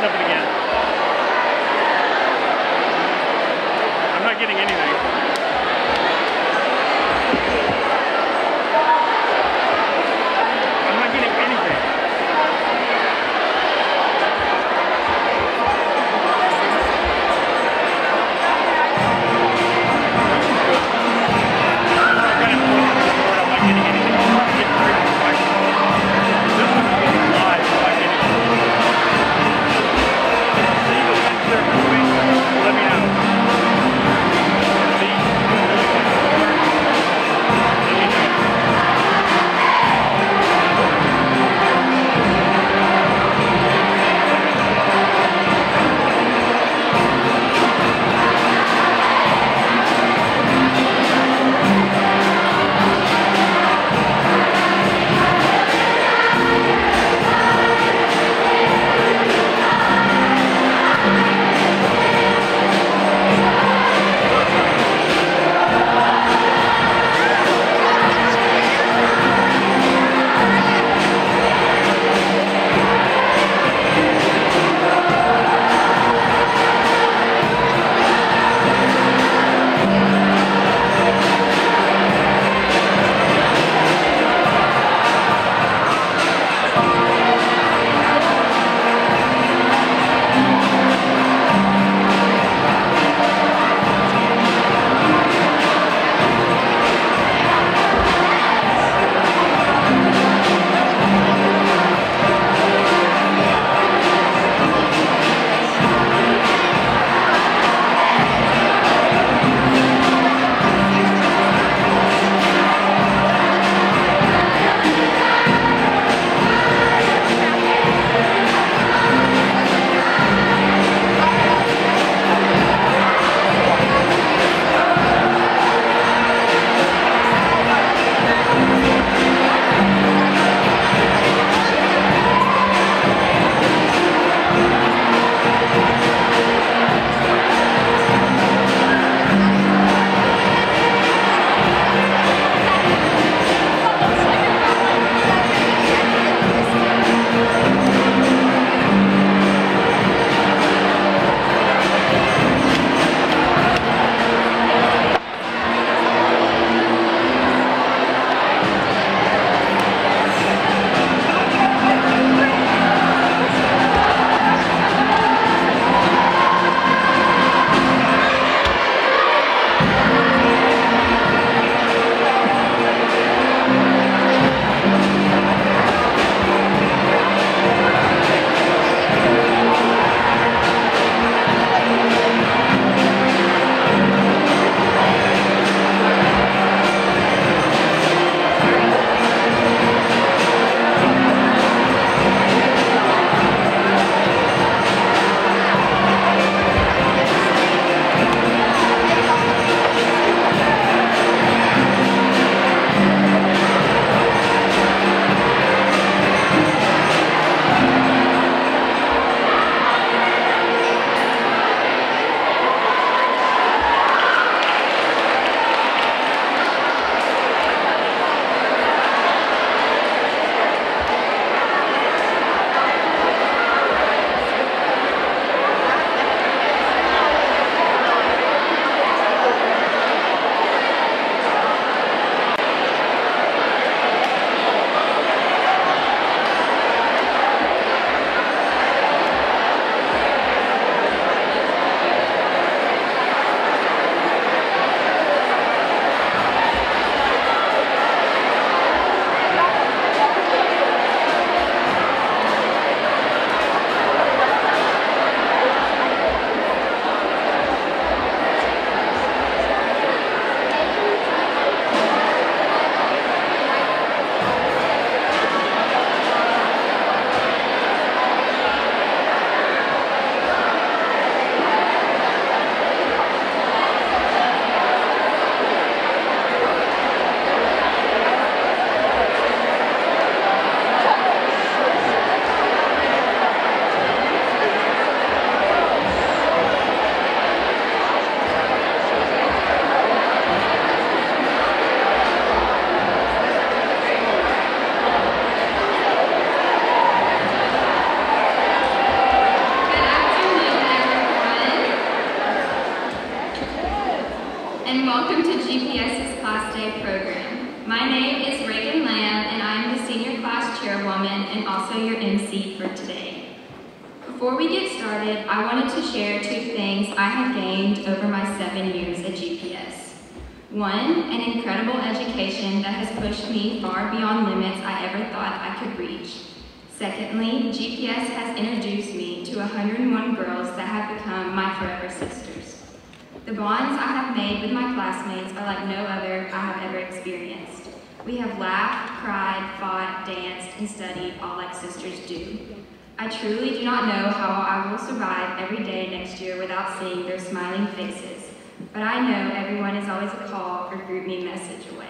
up it again. I'm not getting anything. I'm not getting anything. gentlemen, and also your MC for today. Before we get started, I wanted to share 2 things I have gained over my 7 years at GPS. 1, an incredible education that has pushed me far beyond limits I ever thought I could reach. Secondly, GPS has introduced me to 101 girls that have become my forever sisters. The bonds I have made with my classmates are like no other I have ever experienced. We have laughed, cried, fought, danced, and studied all like sisters do. I truly do not know how I will survive every day next year without seeing their smiling faces, but I know everyone is always a call or group me message away.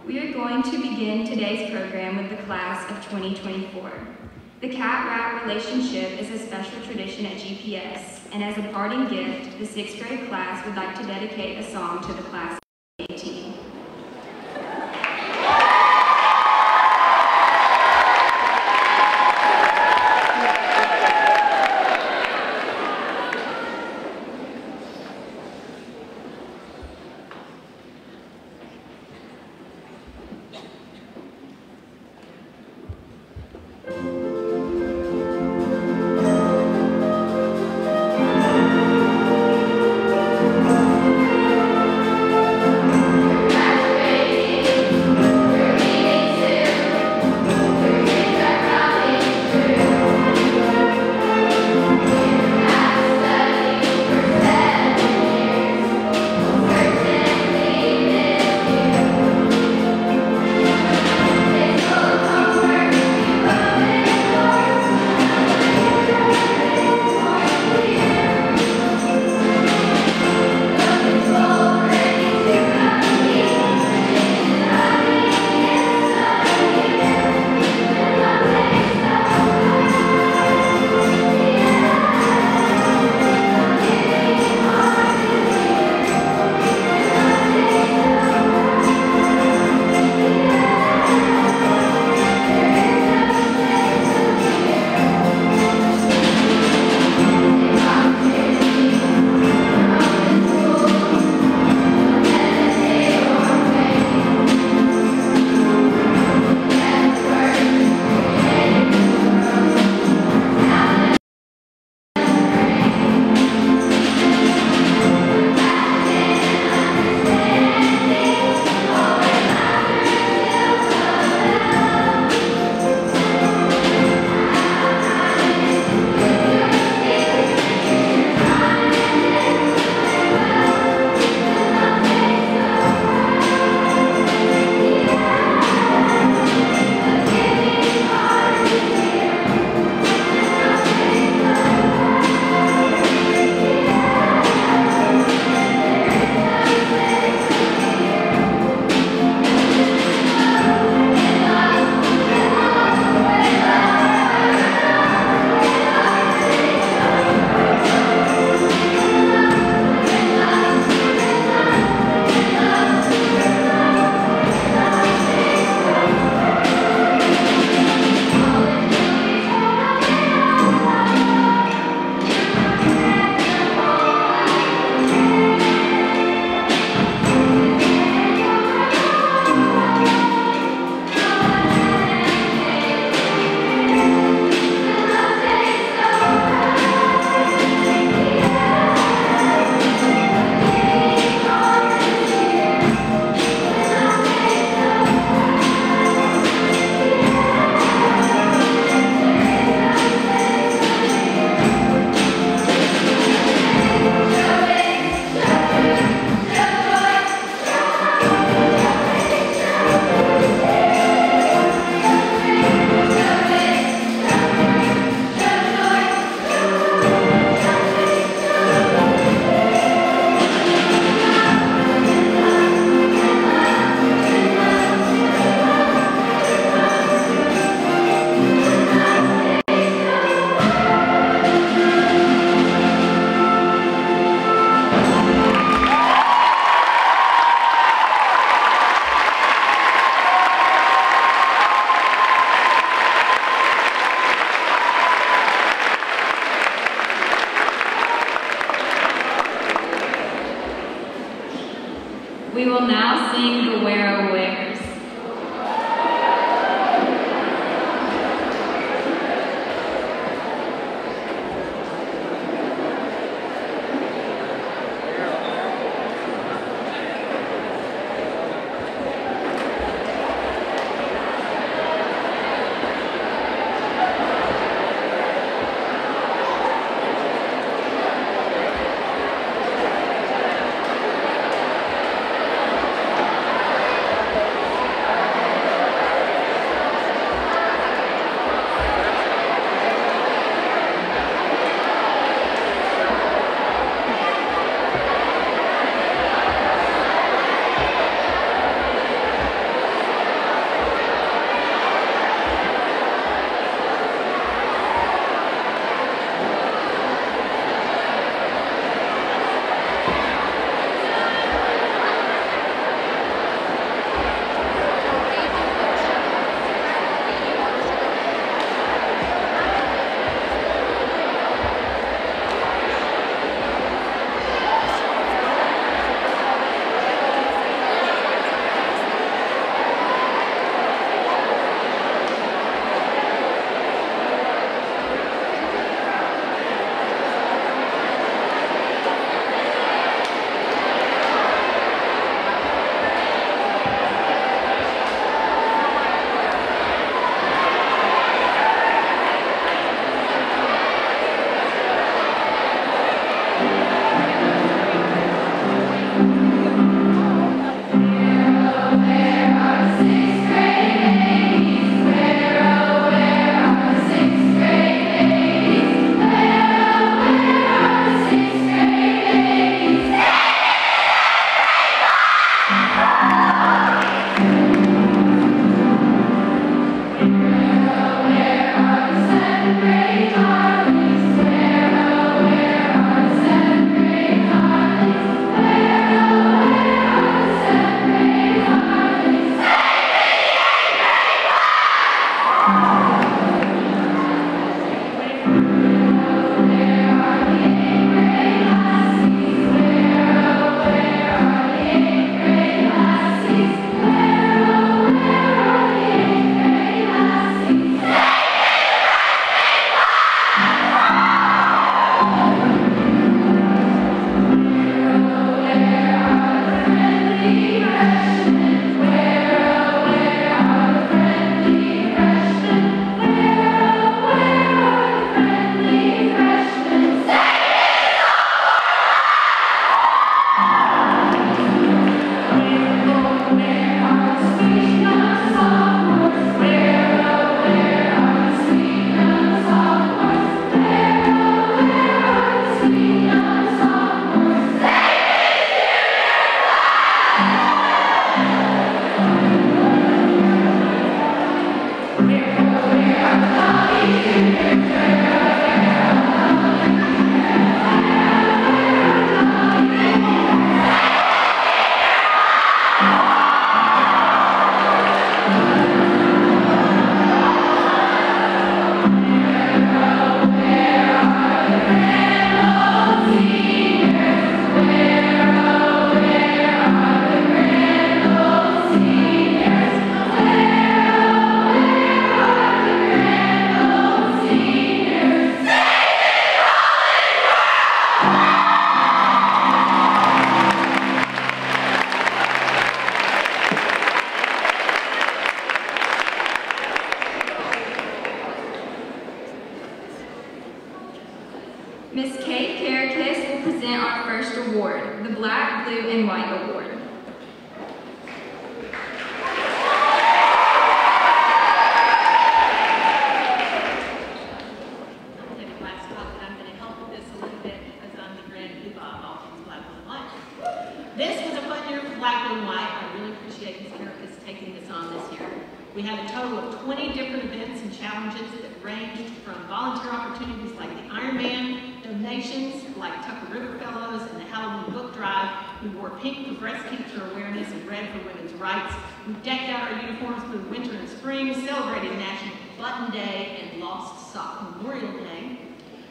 We are going to begin today's program with the class of 2024. The cat-rat relationship is a special tradition at GPS, and as a parting gift, the 6th grade class would like to dedicate a song to the class of 18. Ms. Kate Karakis will present our first award, the Black, Blue, and White Award. This was a fun year for Black, Blue, and White. I really appreciate Ms. Karakis taking this on this year. We had a total of 20 different events and challenges that ranged from volunteer opportunities like the Ironman, donations like Tucker River Fellows, and the Halloween Book Drive. We wore pink for breast cancer awareness and red for women's rights. We decked out our uniforms through winter and spring, celebrated National Button Day and Lost Sock Memorial Day.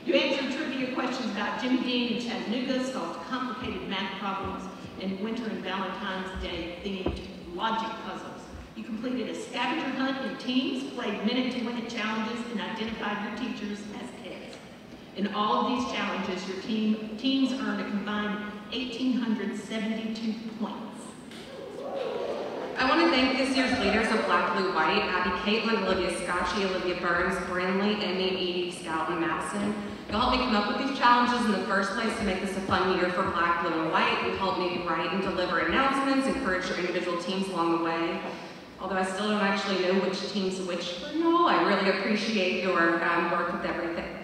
You answered trivia questions about Jimmy Dean and Chattanooga, solved complicated math problems, and winter and Valentine's Day themed logic puzzles. You completed a scavenger hunt in teams, played minute-to-win-it challenges, and identified your teachers as kids. In all of these challenges, your teams earned a combined 1,872 points. I want to thank this year's leaders of Black, Blue, White, Abby Caitlin, Olivia Scotchy, Olivia Burns, Brindley, Emmy, Edie, Scout, and Madison. You helped me come up with these challenges in the first place to make this a fun year for Black, Blue, and White. You helped me write and deliver announcements, encourage your individual teams along the way. Although I still don't actually know which team's which for y'all, I really appreciate your work with everything.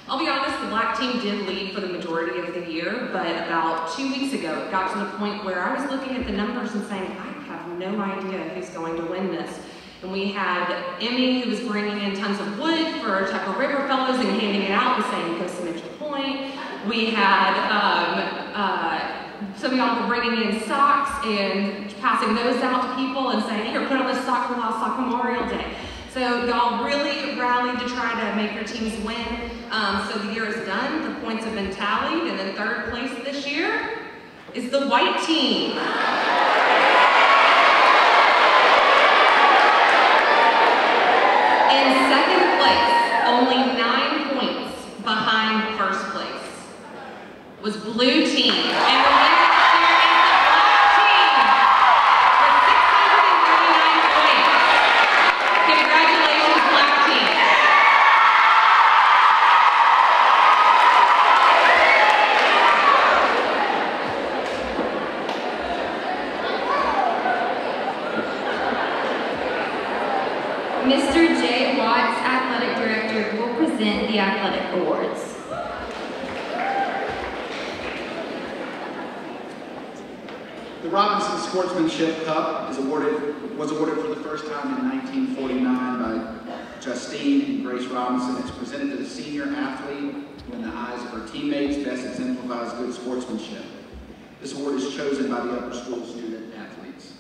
I'll be honest, the Black team did lead for the majority of the year, but about 2 weeks ago, it got to the point where I was looking at the numbers and saying, I have no idea who's going to win this. And we had Emmy, who was bringing in tons of wood for Tucker River Fellows and handing it out and saying, go to Mitchell Point. We had some of y'all were bringing in socks and passing those out to people and saying, here, put on this sock for Lost Sock Memorial Day. So y'all really rallied to try to make your teams win. So the year is done, the points have been tallied, and in third place this year is the white team. In second place, only 9 points behind first place, was blue team. And the winner this year is the black team with 639 points. Congratulations, black team. Mr. J. Watts, Athletic Director, will present the athletic awards. The Robinson Sportsmanship Cup was awarded for the first time in 1949 by Justine and Grace Robinson. It's presented to the senior athlete who, in the eyes of her teammates, best exemplifies good sportsmanship. This award is chosen by the upper school student athletes.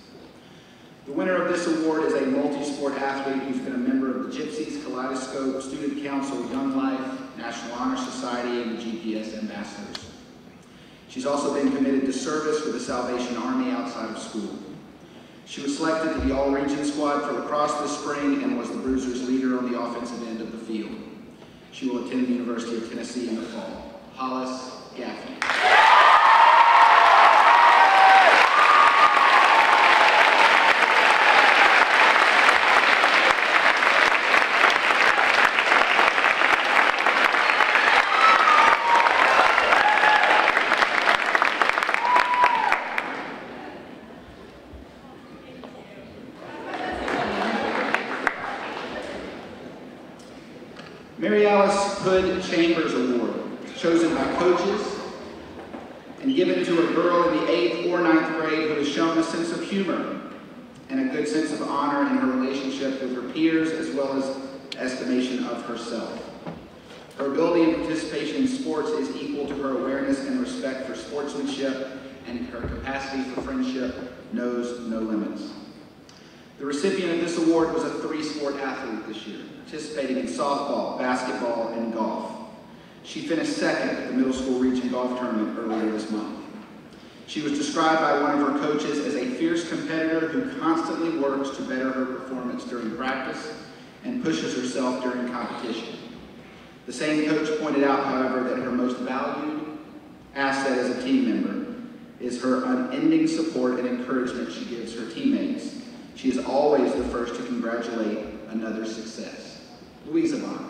The winner of this award is a multi-sport athlete who's been a member of the Gypsies, Kaleidoscope, Student Council, Young Life, National Honor Society, and the GPS Ambassadors. She's also been committed to service for the Salvation Army outside of school. She was selected to the All-Region squad for lacrosse this spring and was the Bruisers leader on the offensive end of the field. She will attend the University of Tennessee in the fall. Hollis Gaffney. Mary Alice Hood Chambers Award, chosen by coaches and given to a girl in the 8th or 9th grade who has shown a sense of humor and a good sense of honor in her relationship with her peers as well as estimation of herself. Her ability and participation in sports is equal to her awareness and respect for sportsmanship, and her capacity for friendship knows no limits. The recipient of this award was a 3-sport athlete this year, participating in softball, basketball, and golf. She finished second at the middle school region golf tournament earlier this month. She was described by one of her coaches as a fierce competitor who constantly works to better her performance during practice and pushes herself during competition. The same coach pointed out, however, that her most valued asset as a team member is her unending support and encouragement she gives her teammates. She is always the first to congratulate another's success. Louisa Bonner.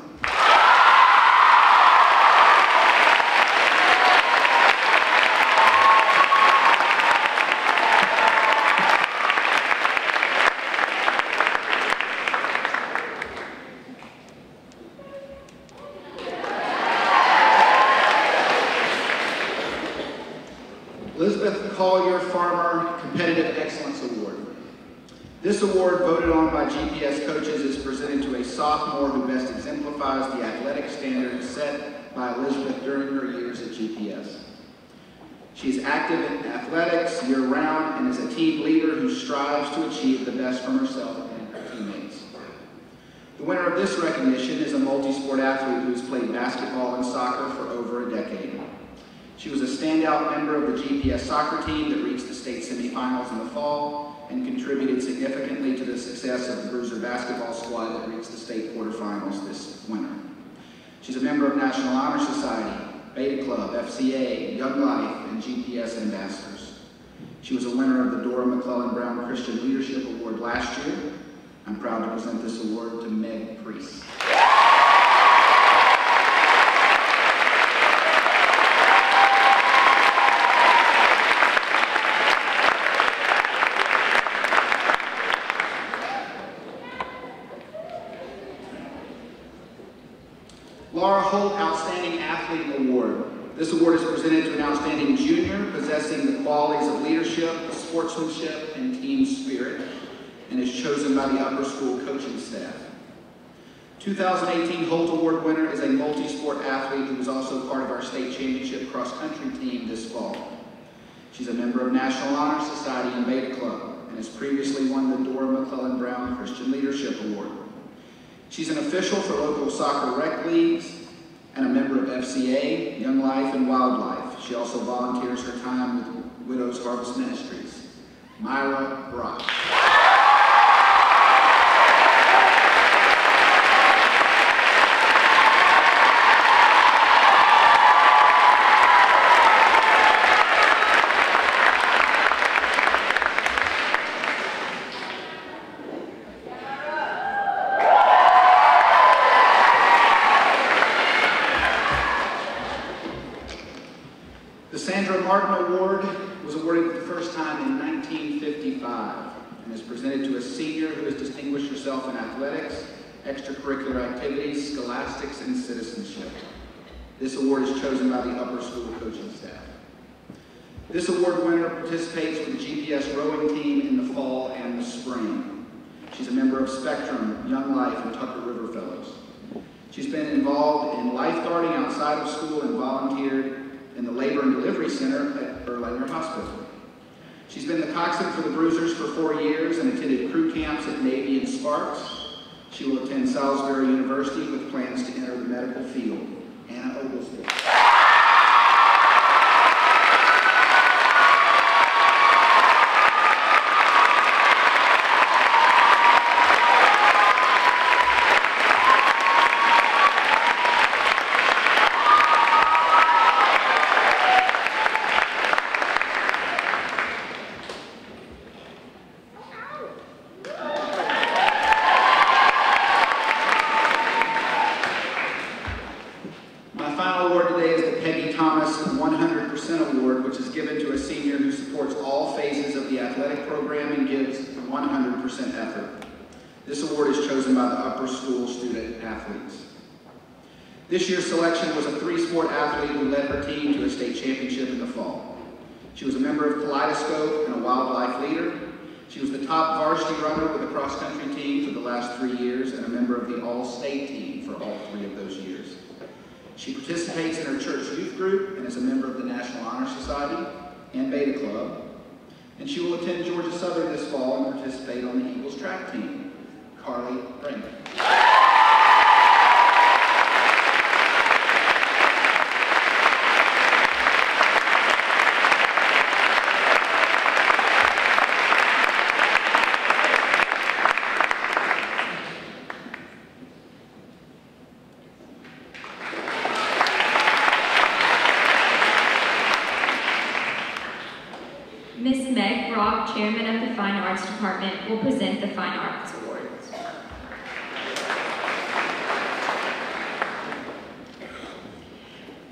This award, voted on by GPS coaches, is presented to a sophomore who best exemplifies the athletic standards set by Elizabeth during her years at GPS. She is active in athletics year-round and is a team leader who strives to achieve the best from herself and her teammates. The winner of this recognition is a multi-sport athlete who has played basketball and soccer for over a decade. She was a standout member of the GPS soccer team that reached the state semifinals in the fall and contributed significantly to the success of the Bruiser basketball squad that reached the state quarterfinals this winter. She's a member of National Honor Society, Beta Club, FCA, Young Life, and GPS ambassadors. She was a winner of the Dora McClellan Brown Christian Leadership Award last year. I'm proud to present this award to Meg Priest. Laura Holt Outstanding Athlete Award. This award is presented to an outstanding junior possessing the qualities of leadership, sportsmanship, and team spirit, and is chosen by the upper school coaching staff. 2018 Holt Award winner is a multi-sport athlete who was also part of our state championship cross-country team this fall. She's a member of National Honor Society and Beta Club, and has previously won the Dora McClellan Brown Christian Leadership Award. She's an official for local soccer rec leagues and a member of FCA, Young Life, and Wildlife. She also volunteers her time with Widows Harvest Ministries. Myra Brock. Martin Award was awarded for the first time in 1955 and is presented to a senior who has distinguished herself in athletics, extracurricular activities, scholastics, and citizenship. This award is chosen by the upper school coaching staff. This award winner participates with the GPS rowing team in the fall and the spring. She's a member of Spectrum, Young Life, and Tucker River Fellows. She's been involved in lifeguarding outside of school and volunteered in the Labor and Delivery Center at Erlanger Hospital. She's been the coxswain for the Bruisers for 4 years and attended crew camps at Navy and Sparks. She will attend Salisbury University with plans to enter the medical field. Anna Oglesby. This year's selection was a 3-sport athlete who led her team to a state championship in the fall. She was a member of Kaleidoscope and a wildlife leader. She was the top varsity runner with the cross-country team for the last 3 years and a member of the all-state team for all 3 of those years. She participates in her church youth group and is a member of the National Honor Society and Beta Club. And she will attend Georgia Southern this fall and participate on the Eagles track team. Carly Raymond. Ms. Meg Brock, Chairman of the Fine Arts Department, will present the Fine Arts Awards.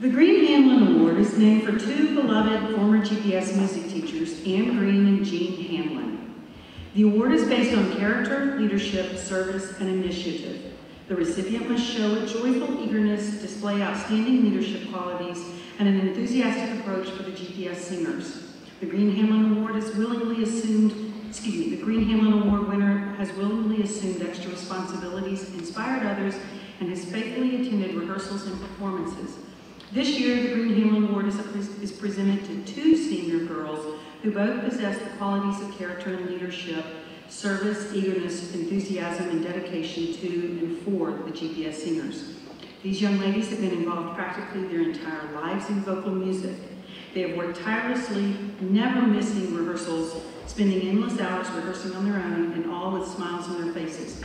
The Green Hanlon Award is named for 2 beloved former GPS music teachers, Ann Green and Jean Hanlon. The award is based on character, leadership, service, and initiative. The recipient must show a joyful eagerness, display outstanding leadership qualities, and an enthusiastic approach for the GPS singers. The Green Hanlon Award is willingly assumed the Green Hamlin Award winner has willingly assumed extra responsibilities, inspired others, and has faithfully attended rehearsals and performances. This year, the Green Hamlin Award is presented to 2 senior girls who both possess the qualities of character and leadership, service, eagerness, enthusiasm, and dedication to and for the GPS singers. These young ladies have been involved practically their entire lives in vocal music. They have worked tirelessly, never missing rehearsals, spending endless hours rehearsing on their own, and all with smiles on their faces.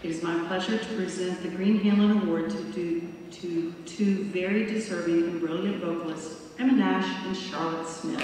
It is my pleasure to present the Green Hamlin Award to 2 very deserving and brilliant vocalists, Emma Nash and Charlotte Smith.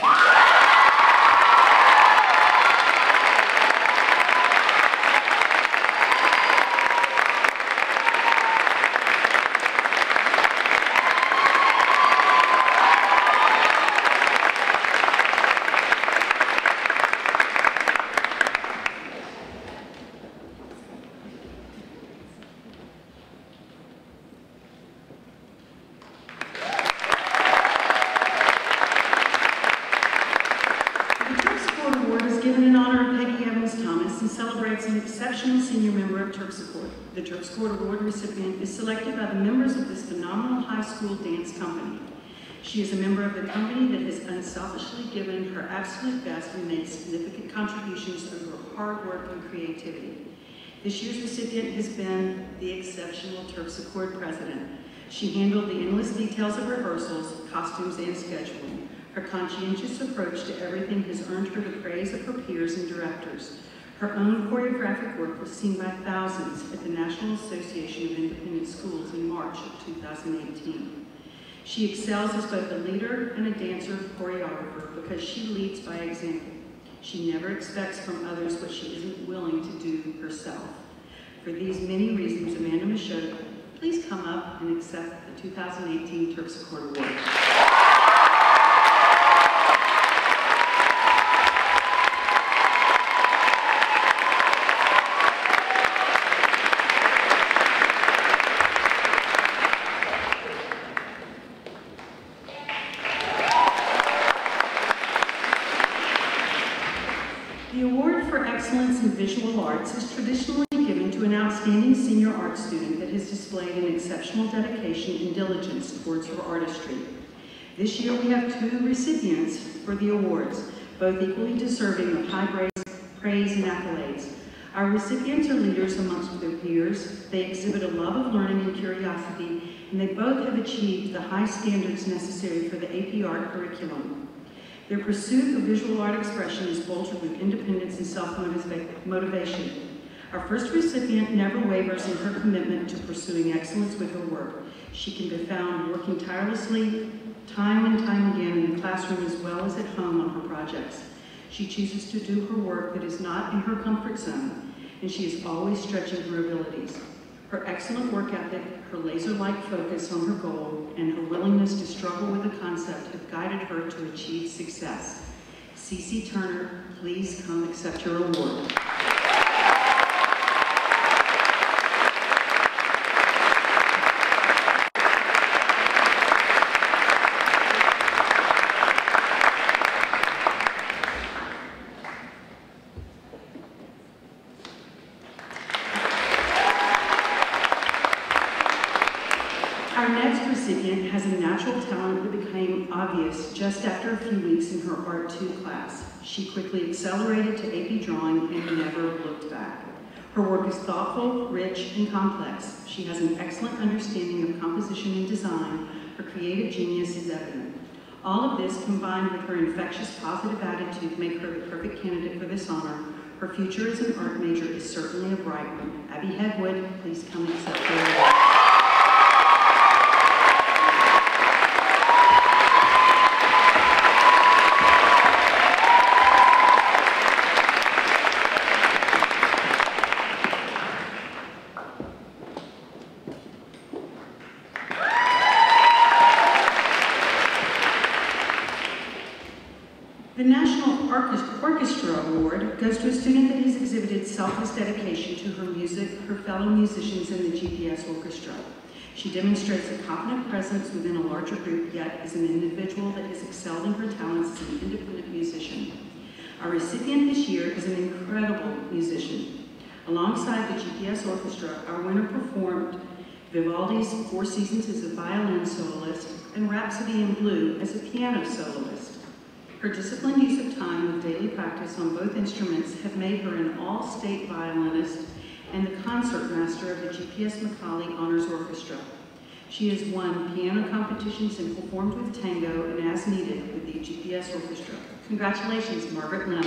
An exceptional senior member of Terpsichore. The Terpsichore Award recipient is selected by the members of this phenomenal high school dance company. She is a member of the company that has unselfishly given her absolute best and made significant contributions through her hard work and creativity. This year's recipient has been the exceptional Terpsichore president. She handled the endless details of rehearsals, costumes, and scheduling. Her conscientious approach to everything has earned her the praise of her peers and directors. Her own choreographic work was seen by thousands at the National Association of Independent Schools in March of 2018. She excels as both a leader and a dancer choreographer because she leads by example. She never expects from others what she isn't willing to do herself. For these many reasons, Amanda Michaud, please come up and accept the 2018 Terpsichore Award. Excellence in visual arts is traditionally given to an outstanding senior art student that has displayed an exceptional dedication and diligence towards her artistry. This year we have 2 recipients for the awards, both equally deserving of high praise and accolades. Our recipients are leaders amongst their peers. They exhibit a love of learning and curiosity, and they both have achieved the high standards necessary for the AP Art curriculum. Their pursuit of visual art expression is bolstered with independence and self-motivation. Our first recipient never wavers in her commitment to pursuing excellence with her work. She can be found working tirelessly, time and time again in the classroom as well as at home on her projects. She chooses to do her work that is not in her comfort zone, and she is always stretching her abilities. Her excellent work ethic, her laser-like focus on her goal, and her willingness to struggle with a concept have guided her to achieve success. Cece Turner, please come accept your award. Our next recipient has a natural talent that became obvious just after a few weeks in her Art 2 class. She quickly accelerated to AP Drawing and never looked back. Her work is thoughtful, rich, and complex. She has an excellent understanding of composition and design. Her creative genius is evident. All of this, combined with her infectious, positive attitude, make her the perfect candidate for this honor. Her future as an art major is certainly a bright one. Abby Hegwood, please come accept her award. The National Orchestra Award goes to a student that has exhibited selfless dedication to her music, her fellow musicians, and the GPS Orchestra. She demonstrates a confident presence within a larger group, yet is an individual that has excelled in her talents as an independent musician. Our recipient this year is an incredible musician. Alongside the GPS Orchestra, our winner performed Vivaldi's Four Seasons as a violin soloist and Rhapsody in Blue as a piano soloist. Her disciplined use of time with daily practice on both instruments have made her an all-state violinist and the concertmaster of the GPS Macaulay Honors Orchestra. She has won piano competitions and performed with tango and as needed with the GPS Orchestra. Congratulations, Margaret Lim.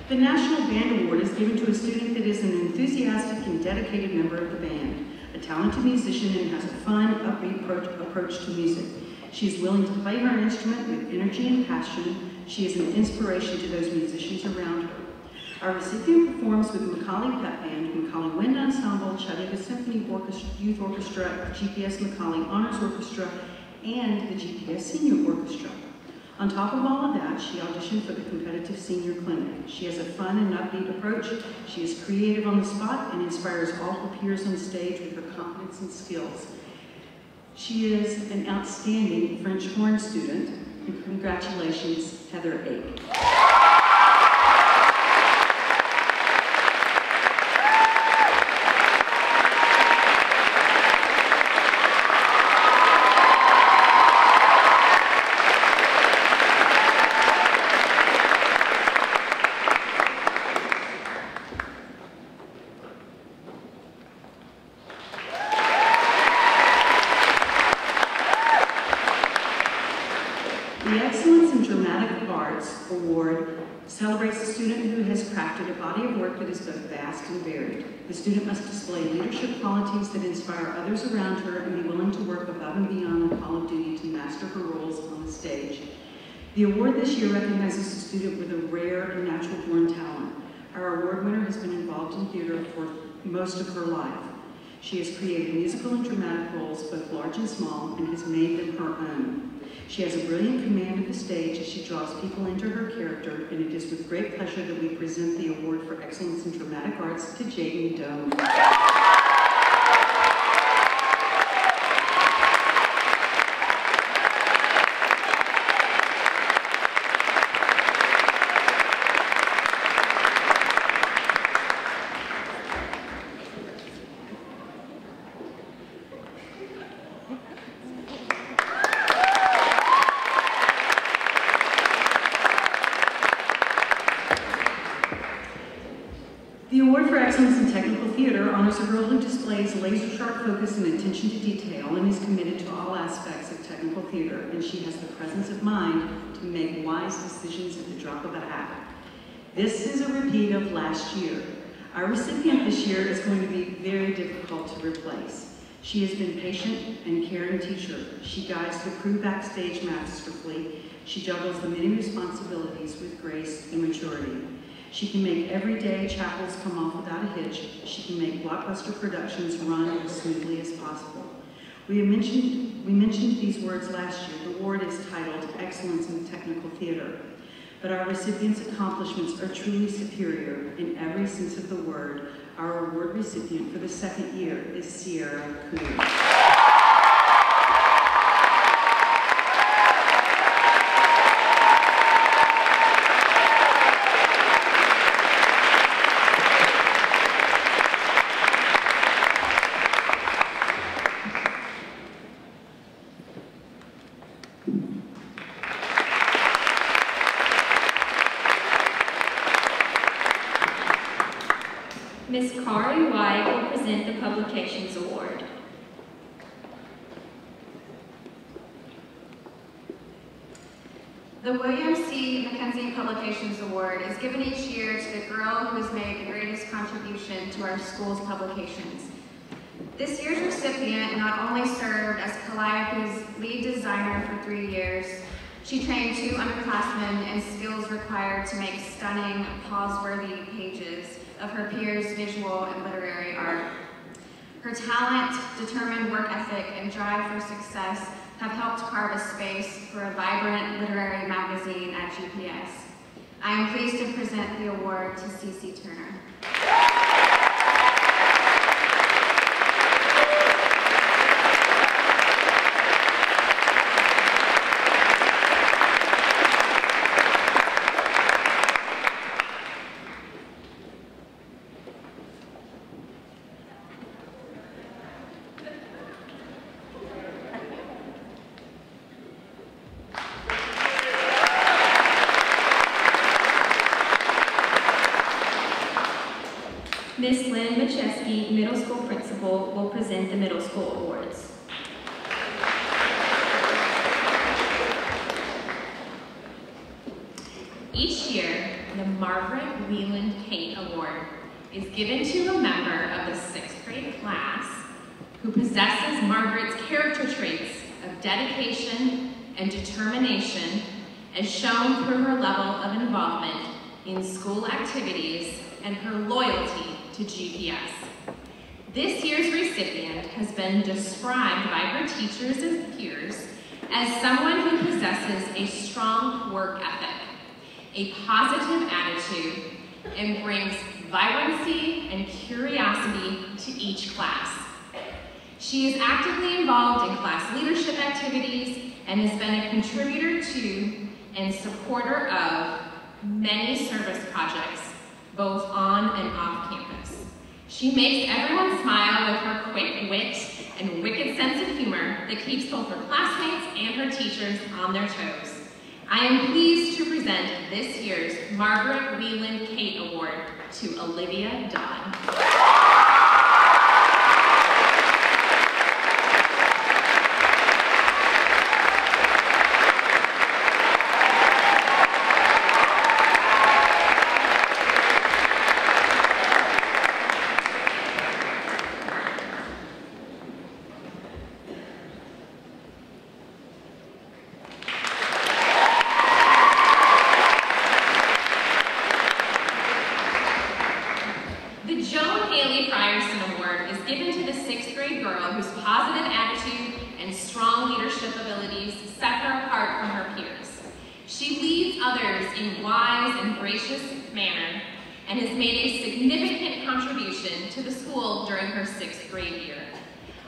The National Band Award is given to a student that is an enthusiastic and dedicated member of the band, a talented musician and has a fun, upbeat approach to music. She is willing to play her instrument with energy and passion. She is an inspiration to those musicians around her. Our recipient performs with the Macaulay Pep Band, Macaulay Wind Ensemble, Chattanooga Symphony Youth Orchestra, GPS Macaulay Honors Orchestra, and the GPS Senior Orchestra. On top of all of that, she auditioned for the competitive senior clinic. She has a fun and upbeat approach. She is creative on the spot and inspires all her peers on stage with her confidence and skills. She is an outstanding French horn student, and congratulations, Heather Ake. The Excellence in Dramatic Arts Award celebrates a student who has crafted a body of work that is both vast and varied. The student must display leadership qualities that inspire others around her and be willing to work above and beyond the call of duty to master her roles on the stage. The award this year recognizes a student with a rare and natural-born talent. Our award winner has been involved in theater for most of her life. She has created musical and dramatic roles, both large and small, and has made them her own. She has a brilliant command of the stage as she draws people into her character, and it is with great pleasure that we present the Award for Excellence in Dramatic Arts to Jaden Doe. The Award for Excellence in Technical Theater honors a girl who displays laser-sharp focus and attention to detail and is committed to all aspects of technical theater, and she has the presence of mind to make wise decisions at the drop of a hat. This is a repeat of last year. Our recipient this year is going to be very difficult to replace. She has been patient and caring teacher. She guides the crew backstage masterfully. She juggles the many responsibilities with grace and maturity. She can make everyday chapels come off without a hitch. She can make blockbuster productions run as smoothly as possible. We mentioned these words last year. The award is titled Excellence in Technical Theater. But our recipient's accomplishments are truly superior in every sense of the word. Our award recipient for the second year is Sierra Kuhn. Ms. Kari White will present the Publications Award. The William C. Mackenzie Publications Award is given each year to the girl who has made the greatest contribution to our school's publications. This year's recipient not only served as Calliope's lead designer for 3 years, she trained 2 underclassmen in skills required to make stunning, pause-worthy pages of her peers' visual and literary art. Her talent, determined work ethic, and drive for success have helped carve a space for a vibrant literary magazine at GPS. I am pleased to present the award to CeCe Turner. Ms. Lynn Macheski, middle school principal, will present the middle school awards. Each year, the Margaret Wieland Kate Award is given to a member of the 6th grade class who possesses Margaret's character traits of dedication and determination as shown through her level of involvement in school activities and her loyalty to GPS. This year's recipient has been described by her teachers and peers as someone who possesses a strong work ethic, a positive attitude, and brings vibrancy and curiosity to each class. She is actively involved in class leadership activities and has been a contributor to and supporter of many service projects, both on and off campus. She makes everyone smile with her quick wit and wicked sense of humor that keeps both her classmates and her teachers on their toes. I am pleased to present this year's Margaret Wieland Kate Award to Olivia Dodd.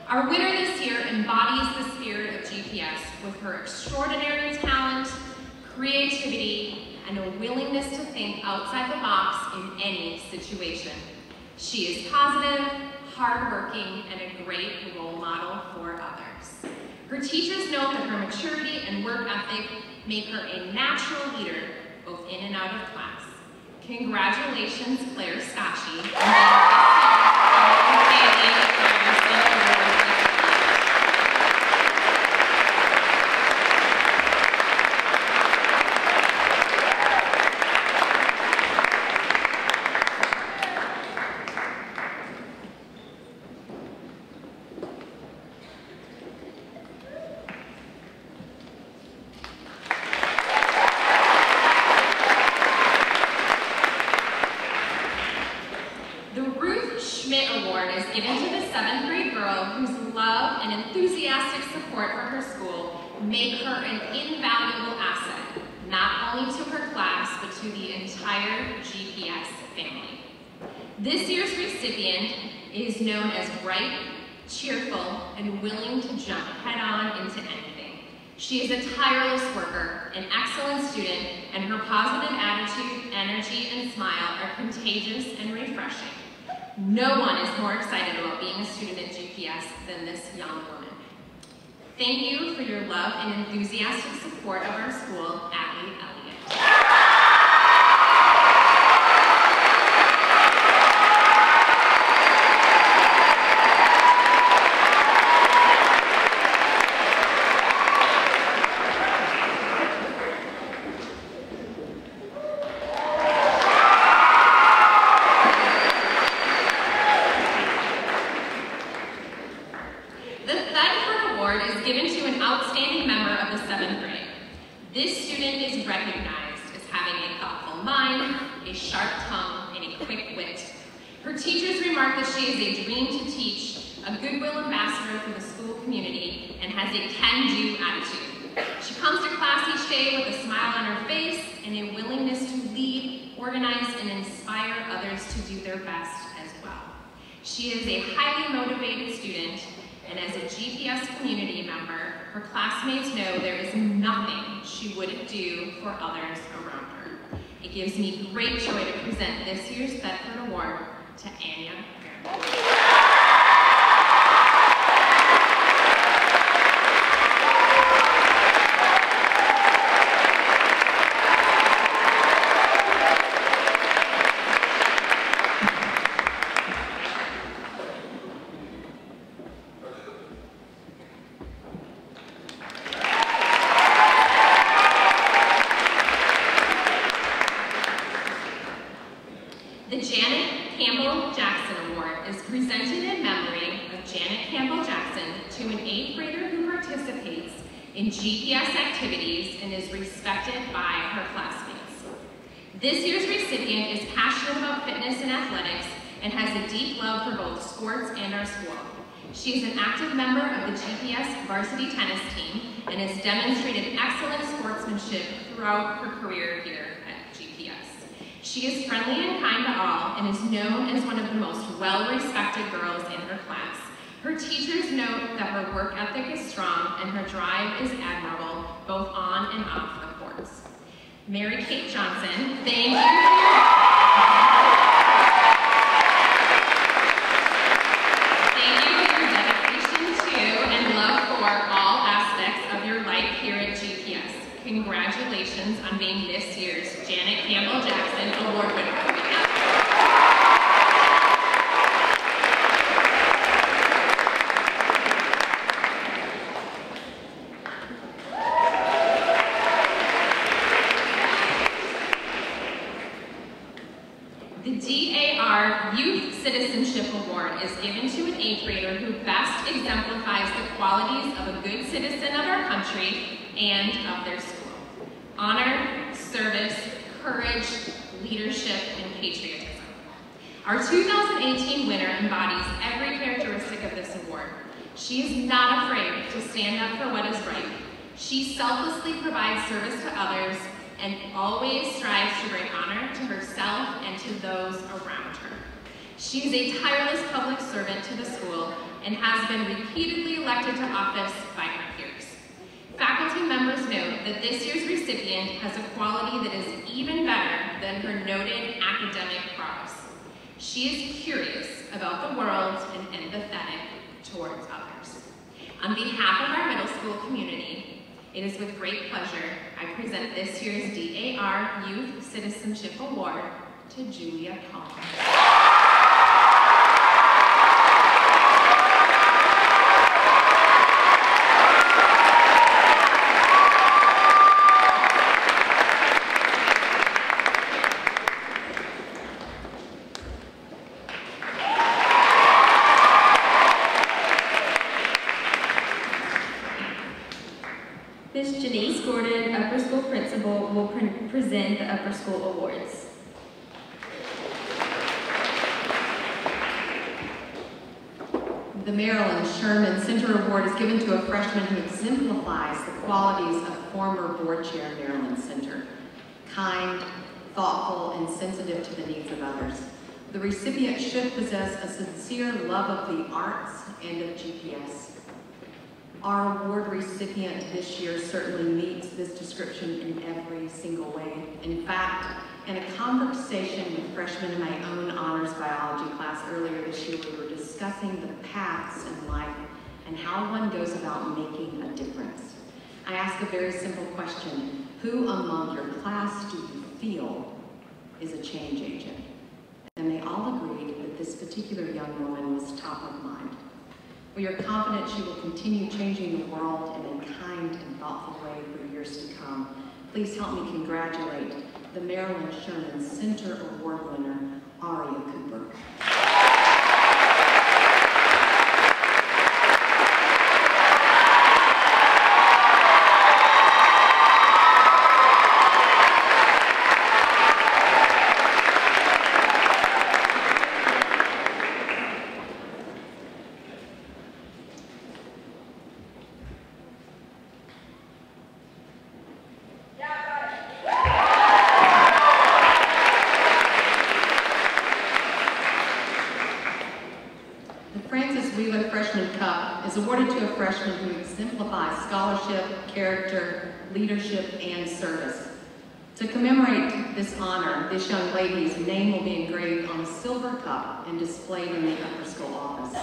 Our winner this year embodies the spirit of GPS with her extraordinary talent, creativity, and a willingness to think outside the box in any situation. She is positive, hardworking, and a great role model for others. Her teachers know that her maturity and work ethic make her a natural leader, both in and out of class. Congratulations, Claire Scotchy. Given to the 7th grade girl whose love and enthusiastic support for her school make her an invaluable asset, not only to her class, but to the entire GPS family. This year's recipient is known as bright, cheerful, and willing to jump head-on into anything. She is a tireless worker, an excellent student, and her positive attitude, energy, and smile are contagious and refreshing. No one is more excited about being a student at GPS than this young woman. Thank you for your love and enthusiastic support of our school, Abby Elliott. a goodwill ambassador for the school community, and has a can-do attitude. She comes to class each day with a smile on her face and a willingness to lead, organize, and inspire others to do their best as well. She is a highly motivated student, and as a GPS community member, her classmates know there is nothing she wouldn't do for others around her. It gives me great joy to present this year's Bedford Award to Anya Fairmont. The Janet Campbell Jackson Award is presented in memory of Janet Campbell Jackson to an 8th grader who participates in GPS activities and is respected by her classmates. This year's recipient is passionate about fitness and athletics and has a deep love for both sports and our school. She is an active member of the GPS varsity tennis team and has demonstrated excellent sportsmanship throughout her career here at GPS. She is friendly and kind to all and is known as one of the most well-respected girls in her class. Her teachers note that her work ethic is strong and her drive is admirable, both on and off the courts. Mary Kate Johnson, thank you for your dedication to and love for all aspects of your life here at GPS. Congratulations on being this year's Janet Campbell Jackson Award winner. The DAR Youth Citizenship Award is given to an 8th grader who best exemplifies the qualities of a good citizen of our country and of their school. Honor, service, courage, leadership, and patriotism. Our 2018 winner embodies every characteristic of this award. She is not afraid to stand up for what is right. She selflessly provides service to others and always strives to bring honor to herself and to those around her. She is a tireless public servant to the school and has been repeatedly elected to office by her peers. Faculty members note that this year's recipient has a quality that is even better than her noted academic prowess. She is curious about the world and empathetic towards others. On behalf of our middle school community, it is with great pleasure I present this year's DAR Youth Citizenship Award to Julia Collins. Ms. Janice Gordon, Upper School Principal, will present the Upper School Awards. The Marilyn Sherman Center Award is given to a freshman who exemplifies the qualities of former board chair Marilyn Center. Kind, thoughtful, and sensitive to the needs of others. The recipient should possess a sincere love of the arts and of GPS. Our award recipient this year certainly meets this description in every single way. In fact, in a conversation with freshmen in my own honors biology class earlier this year, we were discussing the paths in life and how one goes about making a difference. I asked a very simple question: who among your class do you feel is a change agent? And they all agreed that this particular young woman was top of mind. We are confident she will continue changing the world in a kind and thoughtful way for years to come. Please help me congratulate the Marilyn Sherman Center Award winner, Aria Cooper. character, leadership, and service. To commemorate this honor, this young lady's name will be engraved on a silver cup and displayed in the upper school office.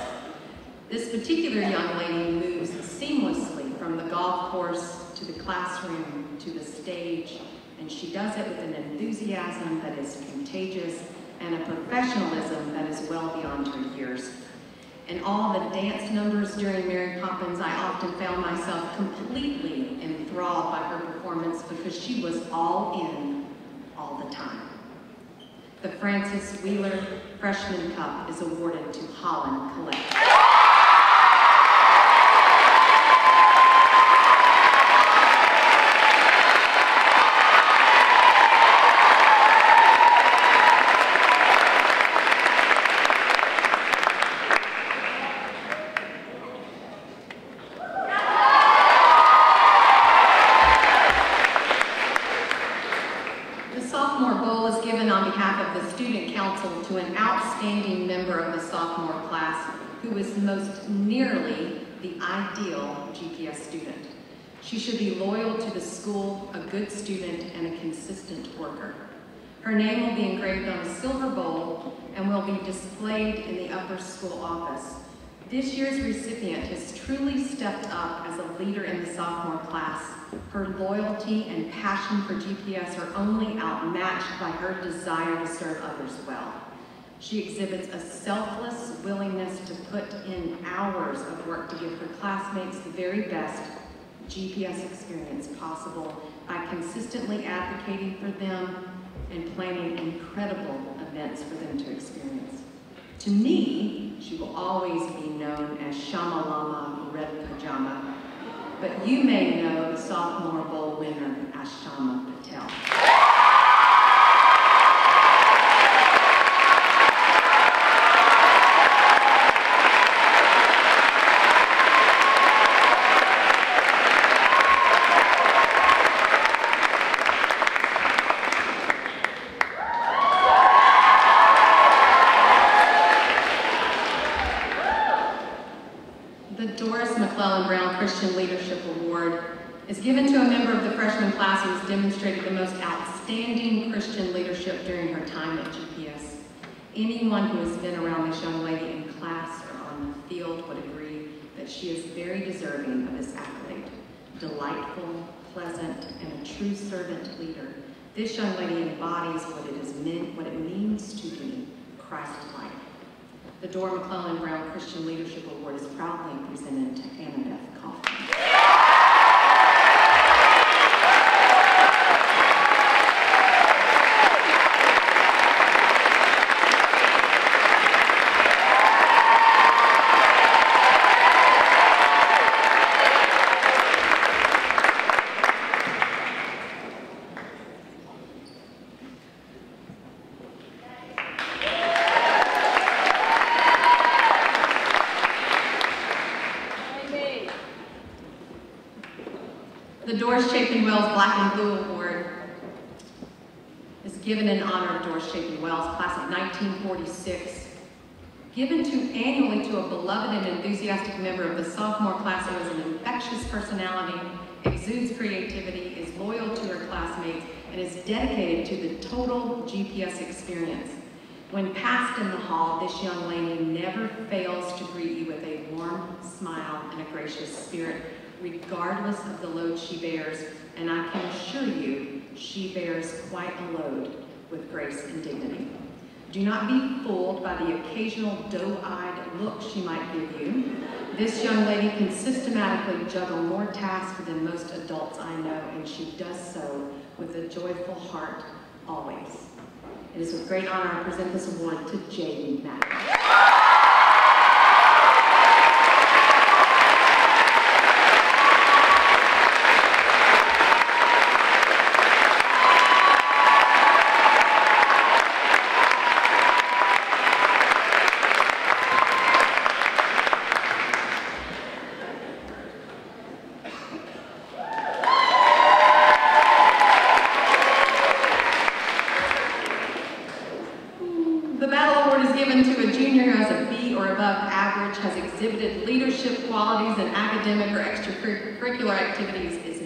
This particular young lady moves seamlessly from the golf course to the classroom to the stage, and she does it with an enthusiasm that is contagious and a professionalism that is well beyond her years. In all the dance numbers during Mary Poppins, I often found myself completely enthralled by her performance because she was all in all the time. The Frances Wheeler Freshman Cup is awarded to Holland Collette. To an outstanding member of the sophomore class who is most nearly the ideal GPS student. She should be loyal to the school, a good student, and a consistent worker. Her name will be engraved on a silver bowl and will be displayed in the upper school office. This year's recipient has truly stepped up as a leader in the sophomore class. Her loyalty and passion for GPS are only outmatched by her desire to serve others well. She exhibits a selfless willingness to put in hours of work to give her classmates the very best GPS experience possible by consistently advocating for them and planning incredible events for them to experience. To me, she will always be known as Shamalama Red Pajama, but you may know the sophomore bowl winner as Shama Patel. Christian Leadership Award is given to a member of the freshman class who has demonstrated the most outstanding Christian leadership during her time at GPS. Anyone who has been around this young lady in class or on the field would agree that she is very deserving of this accolade. Delightful, pleasant, and a true servant leader, this young lady embodies what it means to be Christ-like. The Dora McClellan Brown Christian Leadership Award is proudly presented to Annabeth Kaufman. The Doris Chapin Wells Black and Blue Award is given in honor of Doris Chapin Wells, class of 1946. Given annually to a beloved and enthusiastic member of the sophomore class who has an infectious personality, exudes creativity, is loyal to her classmates, and is dedicated to the total GPS experience. When passed in the hall, this young lady never fails to greet you with a warm smile and a gracious spirit, regardless of the load she bears, and I can assure you, she bears quite a load with grace and dignity. Do not be fooled by the occasional doe-eyed look she might give you. This young lady can systematically juggle more tasks than most adults I know, and she does so with a joyful heart, always. It is with great honor I present this award to Jaden Mack. Has exhibited leadership qualities in academic or extracurricular activities, is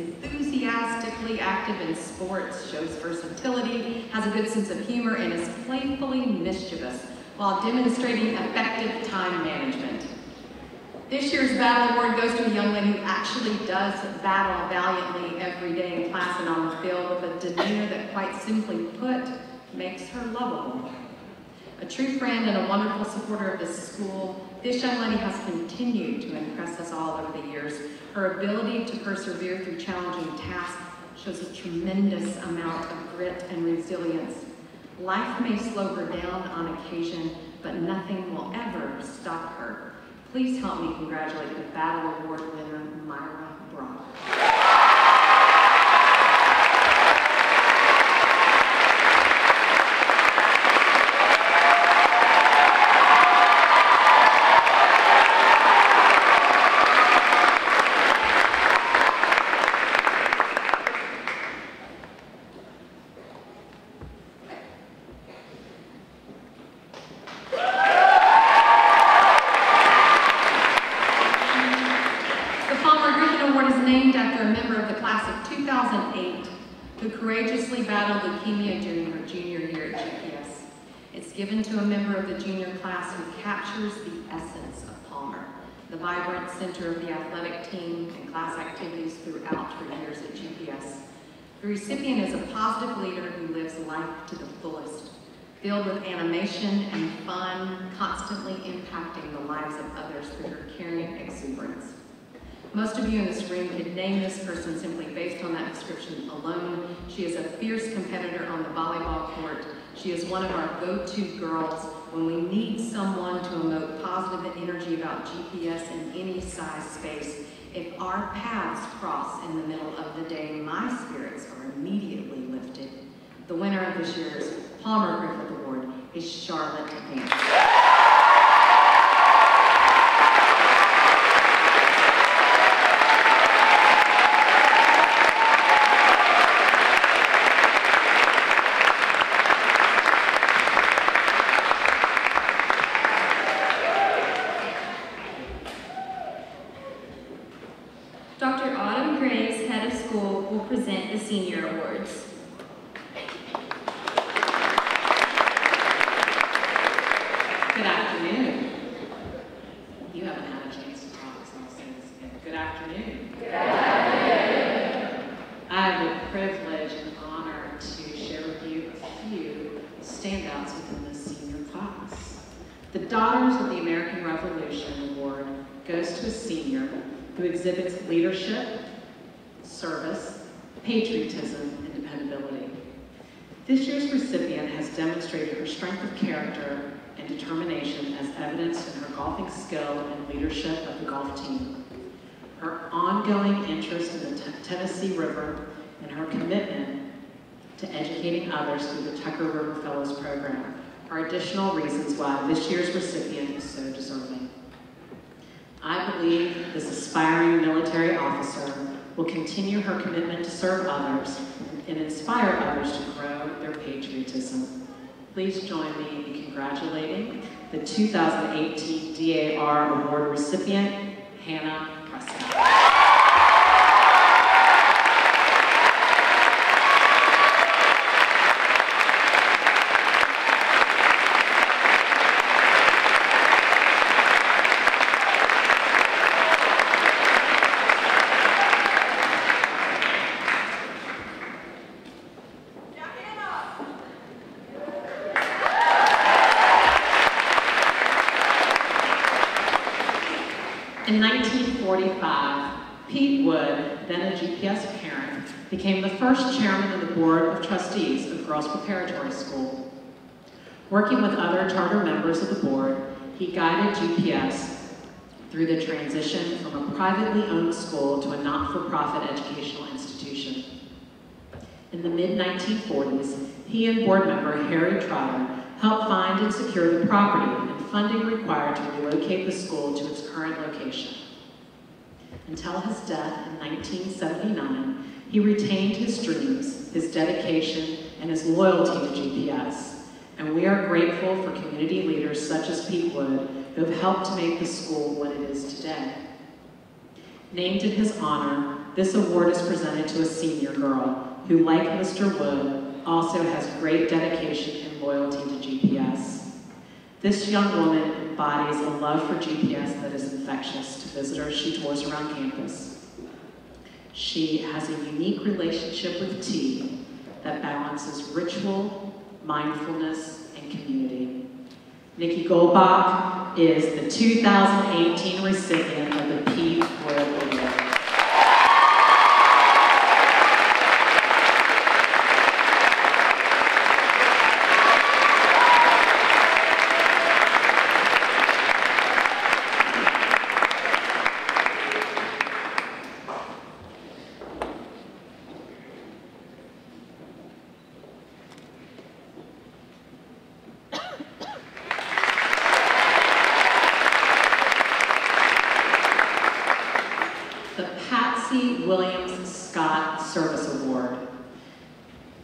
effective in sports, shows versatility, has a good sense of humor, and is playfully mischievous while demonstrating effective time management. This year's Battle Award goes to a young lady who actually does battle valiantly every day in class and on the field with a demeanor that, quite simply put, makes her lovable. A true friend and a wonderful supporter of this school, this young lady has continued to impress us all over the years. Her ability to persevere through challenging tasks shows a tremendous amount of grit and resilience. Life may slow her down on occasion, but nothing will ever stop her. Please help me congratulate the Battle Award winner, Myra Brock. Courageously battled leukemia during her junior year at GPS. It's given to a member of the junior class who captures the essence of Palmer, the vibrant center of the athletic team and class activities throughout her years at GPS. The recipient is a positive leader who lives life to the fullest, filled with animation and fun, constantly impacting the lives of others through her caring exuberance. Most of you in this room could name this person simply based on that description alone. She is a fierce competitor on the volleyball court. She is one of our go-to girls when we need someone to emote positive energy about GPS in any size space. If our paths cross in the middle of the day, my spirits are immediately lifted. The winner of this year's Palmer Griffith Award is Charlotte Vance. Present the Senior Awards. Good afternoon. You haven't had a chance to talk, so I'll say this again. Good afternoon. Good afternoon. I have the privilege and honor to share with you a few standouts within the senior class. The Daughters of the American Revolution Award goes to a senior who exhibits leadership, service, patriotism, and dependability. This year's recipient has demonstrated her strength of character and determination as evidenced in her golfing skill and leadership of the golf team. Her ongoing interest in the Tennessee River and her commitment to educating others through the Tucker River Fellows Program are additional reasons why this year's recipient is so deserving. I believe this aspiring military officer will continue her commitment to serve others and inspire others to grow their patriotism. Please join me in congratulating the 2018 DAR Award recipient, Hannah Prescott. In 1945, Pete Wood, then a GPS parent, became the first chairman of the Board of Trustees of Girls Preparatory School. Working with other charter members of the board, he guided GPS through the transition from a privately owned school to a not-for-profit educational institution. In the mid-1940s, he and board member Harry Trotter helped find and secure the property and funding required to relocate the school to its current location. Until his death in 1979, he retained his dreams, his dedication, and his loyalty to GPS. And we are grateful for community leaders such as Pete Wood, who have helped to make the school what it is today. Named in his honor, this award is presented to a senior girl who, like Mr. Wood, also has great dedication and loyalty to GPS. This young woman embodies a love for GPS that is infectious to visitors she tours around campus. She has a unique relationship with tea that balances ritual, mindfulness, and community. Nikki Goldbach is the 2018 recipient of the Pete Royal Award.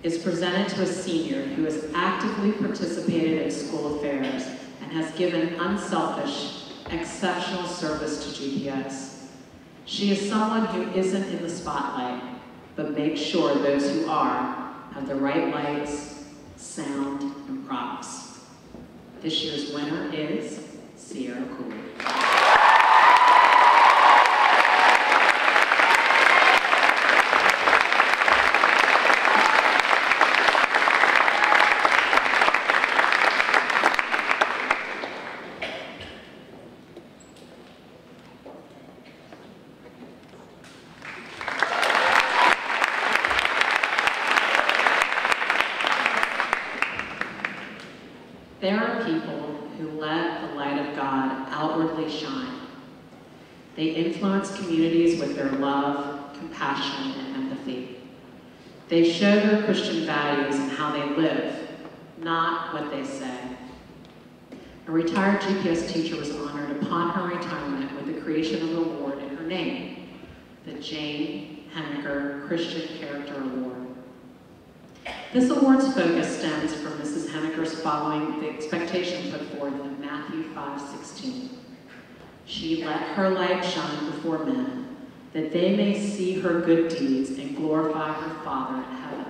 Is presented to a senior who has actively participated in school affairs and has given unselfish, exceptional service to GPS. She is someone who isn't in the spotlight, but makes sure those who are have the right lights, sound, and props. This year's winner is Sierra Cooley. There are people who let the light of God outwardly shine. They influence communities with their love, compassion, and empathy. They show their Christian values in how they live, not what they say. A retired GPS teacher was honored upon her retirement with the creation of an award in her name, the Jane Henniker Christian Character Award. This award's focus stems from Mrs. Henniker's following the expectation put forth in Matthew 5:16. She let her light shine before men, that they may see her good deeds and glorify her Father in heaven.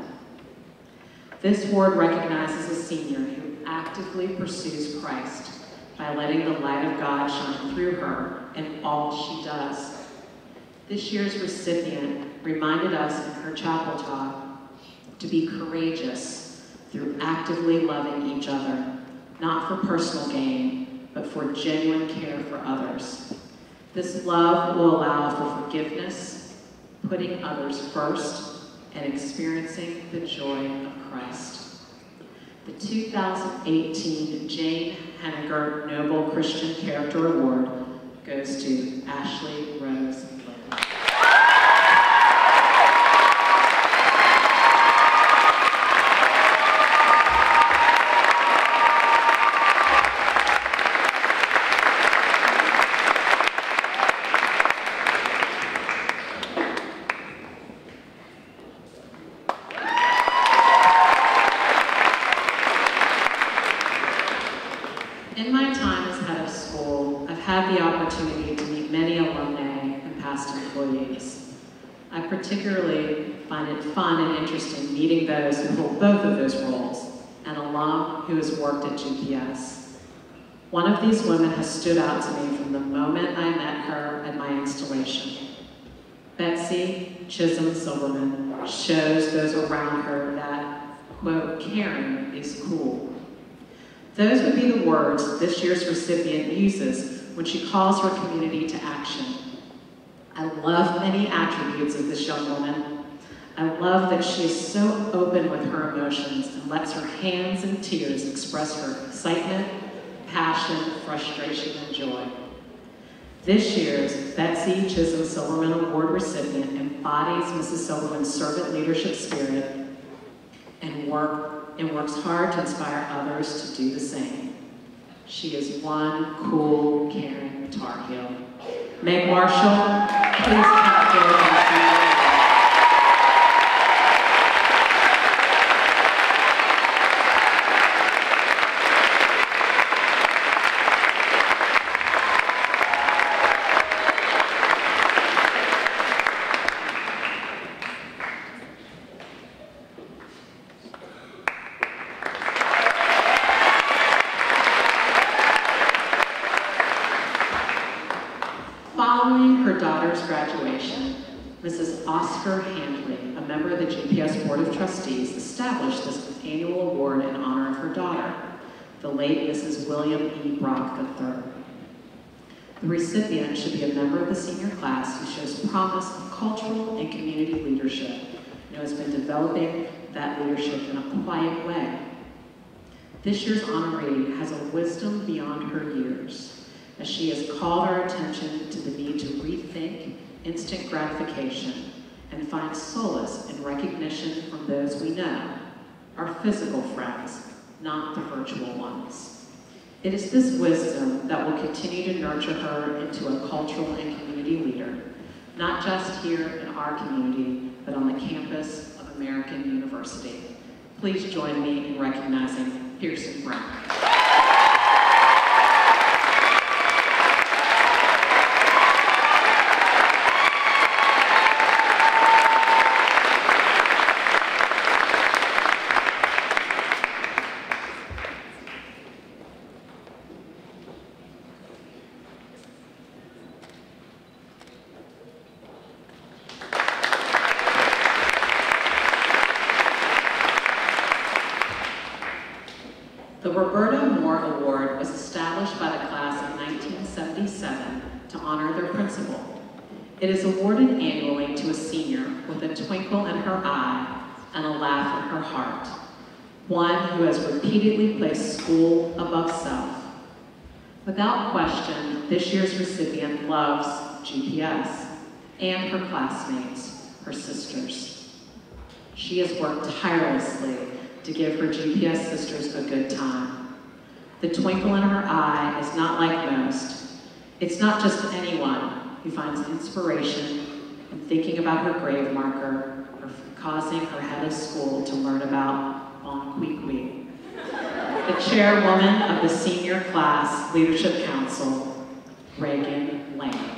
This award recognizes a senior who actively pursues Christ by letting the light of God shine through her in all she does. This year's recipient reminded us in her chapel talk to be courageous through actively loving each other, not for personal gain, but for genuine care for others. This love will allow for forgiveness, putting others first, and experiencing the joy of Christ. The 2018 Jane Henniker Noble Christian Character Award goes to Ashley Rose Lynn. In my time as head of school, I've had the opportunity to meet many alumni and past employees. I particularly find it fun and interesting meeting those who hold both of those roles, an alum who has worked at GPS. One of these women has stood out to me from the moment I met her at my installation. Betsy Chisholm Silverman shows those around her that, quote, caring is cool. Those would be the words this year's recipient uses when she calls her community to action. I love many attributes of this young woman. I love that she is so open with her emotions and lets her hands and tears express her excitement, passion, frustration, and joy. This year's Betsy Chisholm Silverman Award recipient embodies Mrs. Silverman's servant leadership spirit and works hard to inspire others to do the same. She is one cool, caring Tar Heel. Meg Marshall, please come forward and see. Oscar Handley, a member of the GPS Board of Trustees, established this annual award in honor of her daughter, the late Mrs. William E. Brock III. The recipient should be a member of the senior class who shows promise of cultural and community leadership and who has been developing that leadership in a quiet way. This year's honoree has a wisdom beyond her years, as she has called our attention to the need to rethink instant gratification and find solace in recognition from those we know, our physical friends, not the virtual ones. It is this wisdom that will continue to nurture her into a cultural and community leader, not just here in our community, but on the campus of American University. Please join me in recognizing Pearson Brown. The Roberta Moore Award was established by the class of 1977 to honor their principal. It is awarded annually to a senior with a twinkle in her eye and a laugh in her heart, one who has repeatedly placed school above self. Without question, this year's recipient loves GPS and her classmates, her sisters. She has worked tirelessly to give her GPS sisters a good time. The twinkle in her eye is not like most. It's not just anyone who finds inspiration in thinking about her grave marker or causing her head of school to learn about Bon Qui Qui. The chairwoman of the Senior Class Leadership Council, Reagan Lane.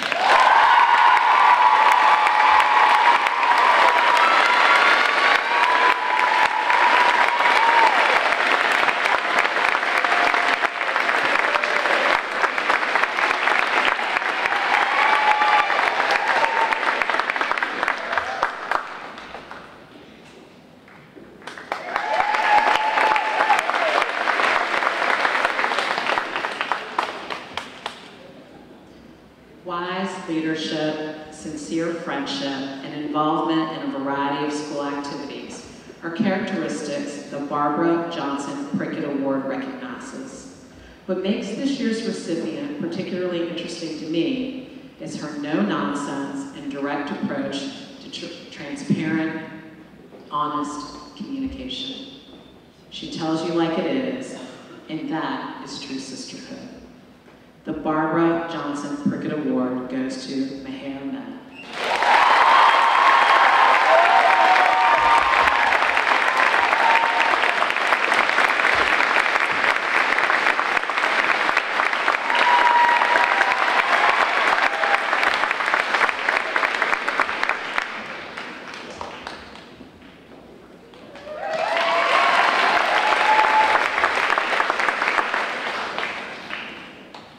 Leadership, sincere friendship, and involvement in a variety of school activities are characteristics the Barbara Johnson Prickett Award recognizes. What makes this year's recipient particularly interesting to me is her no-nonsense and direct approach to transparent, honest communication. She tells you like it is, and that is true sisterhood. The Barbara Johnson Prickett Award goes to Meher Med.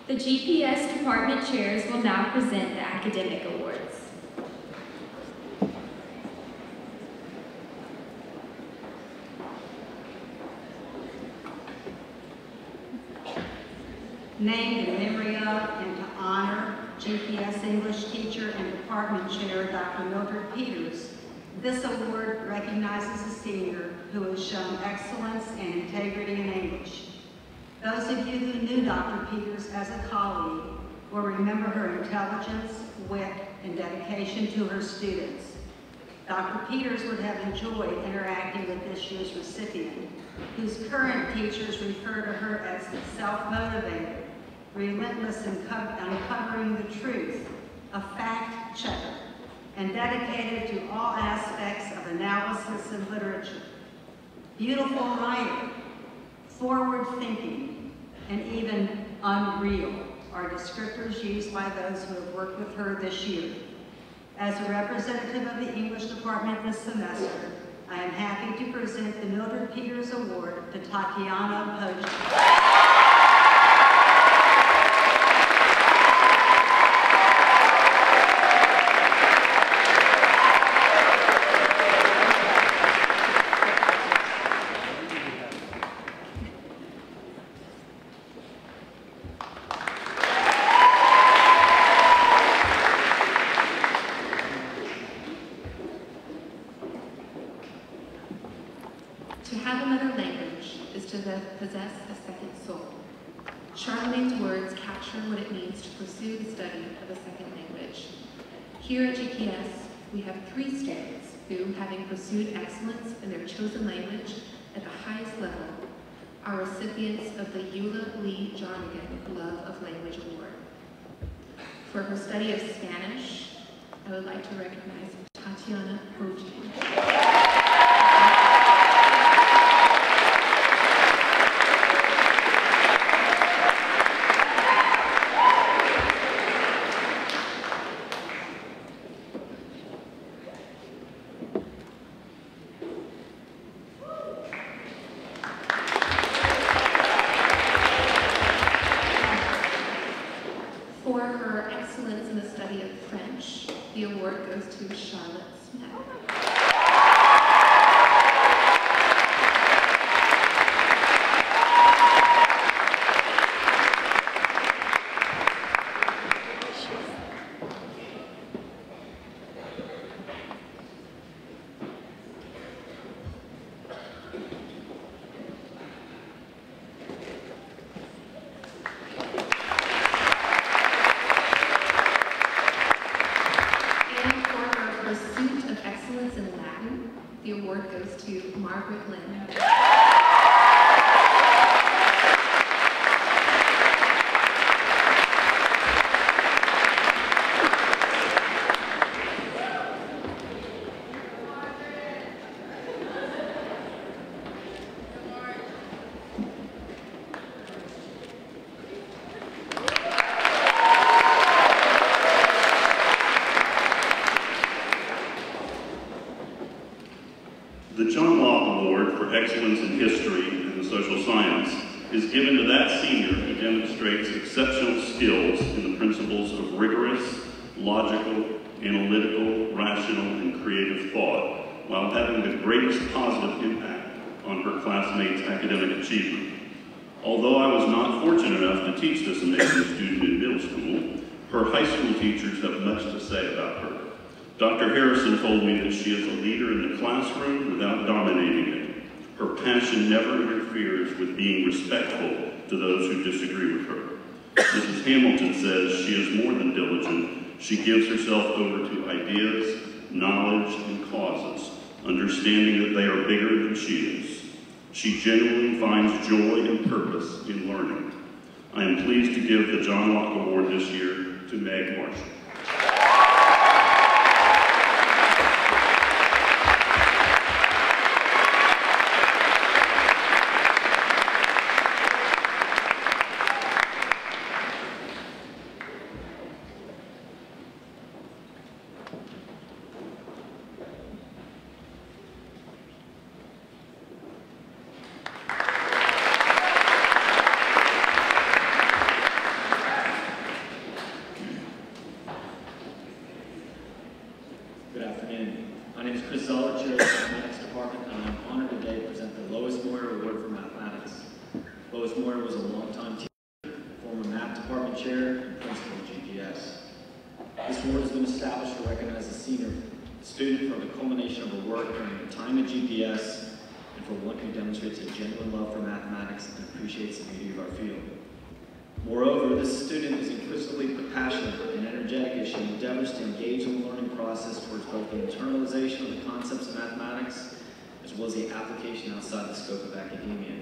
The GPS department chairs will now present the academic awards. Named in memory of and to honor GPS English teacher and department chair Dr. Mildred Peters, this award recognizes a senior who has shown excellence and integrity in English. Those of you who knew Dr. Peters as a colleague will remember her intelligence, wit, and dedication to her students. Dr. Peters would have enjoyed interacting with this year's recipient, whose current teachers refer to her as self-motivated, relentless in uncovering the truth, a fact checker, and dedicated to all aspects of analysis and literature. Beautiful writer, forward-thinking, and even unreal are descriptors used by those who have worked with her this year. As a representative of the English department this semester, I am happy to present the Mildred Peters Award to Tatiana Poja. To have another language is to possess a second soul. Charlemagne's words capture what it means to pursue the study of a second language. Here at GPS, we have 3 students who, having pursued excellence in their chosen language at the highest level, are recipients of the Eula Lee Jarnigan Love of Language Award. For her study of Spanish, I would like to recognize Tatiana Hoji. For her excellence in the study of French, the award goes to Charlotte Smith. Pursuit of excellence in Latin, the award goes to Margaret Lynn. The John Locke Award for Excellence in History and the Social Science is given to that senior who demonstrates exceptional skills in the principles of rigorous, logical, analytical, rational, and creative thought, while having the greatest positive impact on her classmates' academic achievement. Although I was not fortunate enough to teach this amazing student in middle school, her high school teachers have much to say about her. Dr. Harrison told me that she is a leader in the classroom without dominating it. Her passion never interferes with being respectful to those who disagree with her. Mrs. Hamilton says she is more than diligent. She gives herself over to ideas, knowledge, and causes, understanding that they are bigger than she is. She genuinely finds joy and purpose in learning. I am pleased to give the John Locke Award this year to Meg Marshall. Moreover, this student is increasingly passionate and energetic as she endeavors to engage in the learning process towards both the internalization of the concepts of mathematics as well as the application outside the scope of academia.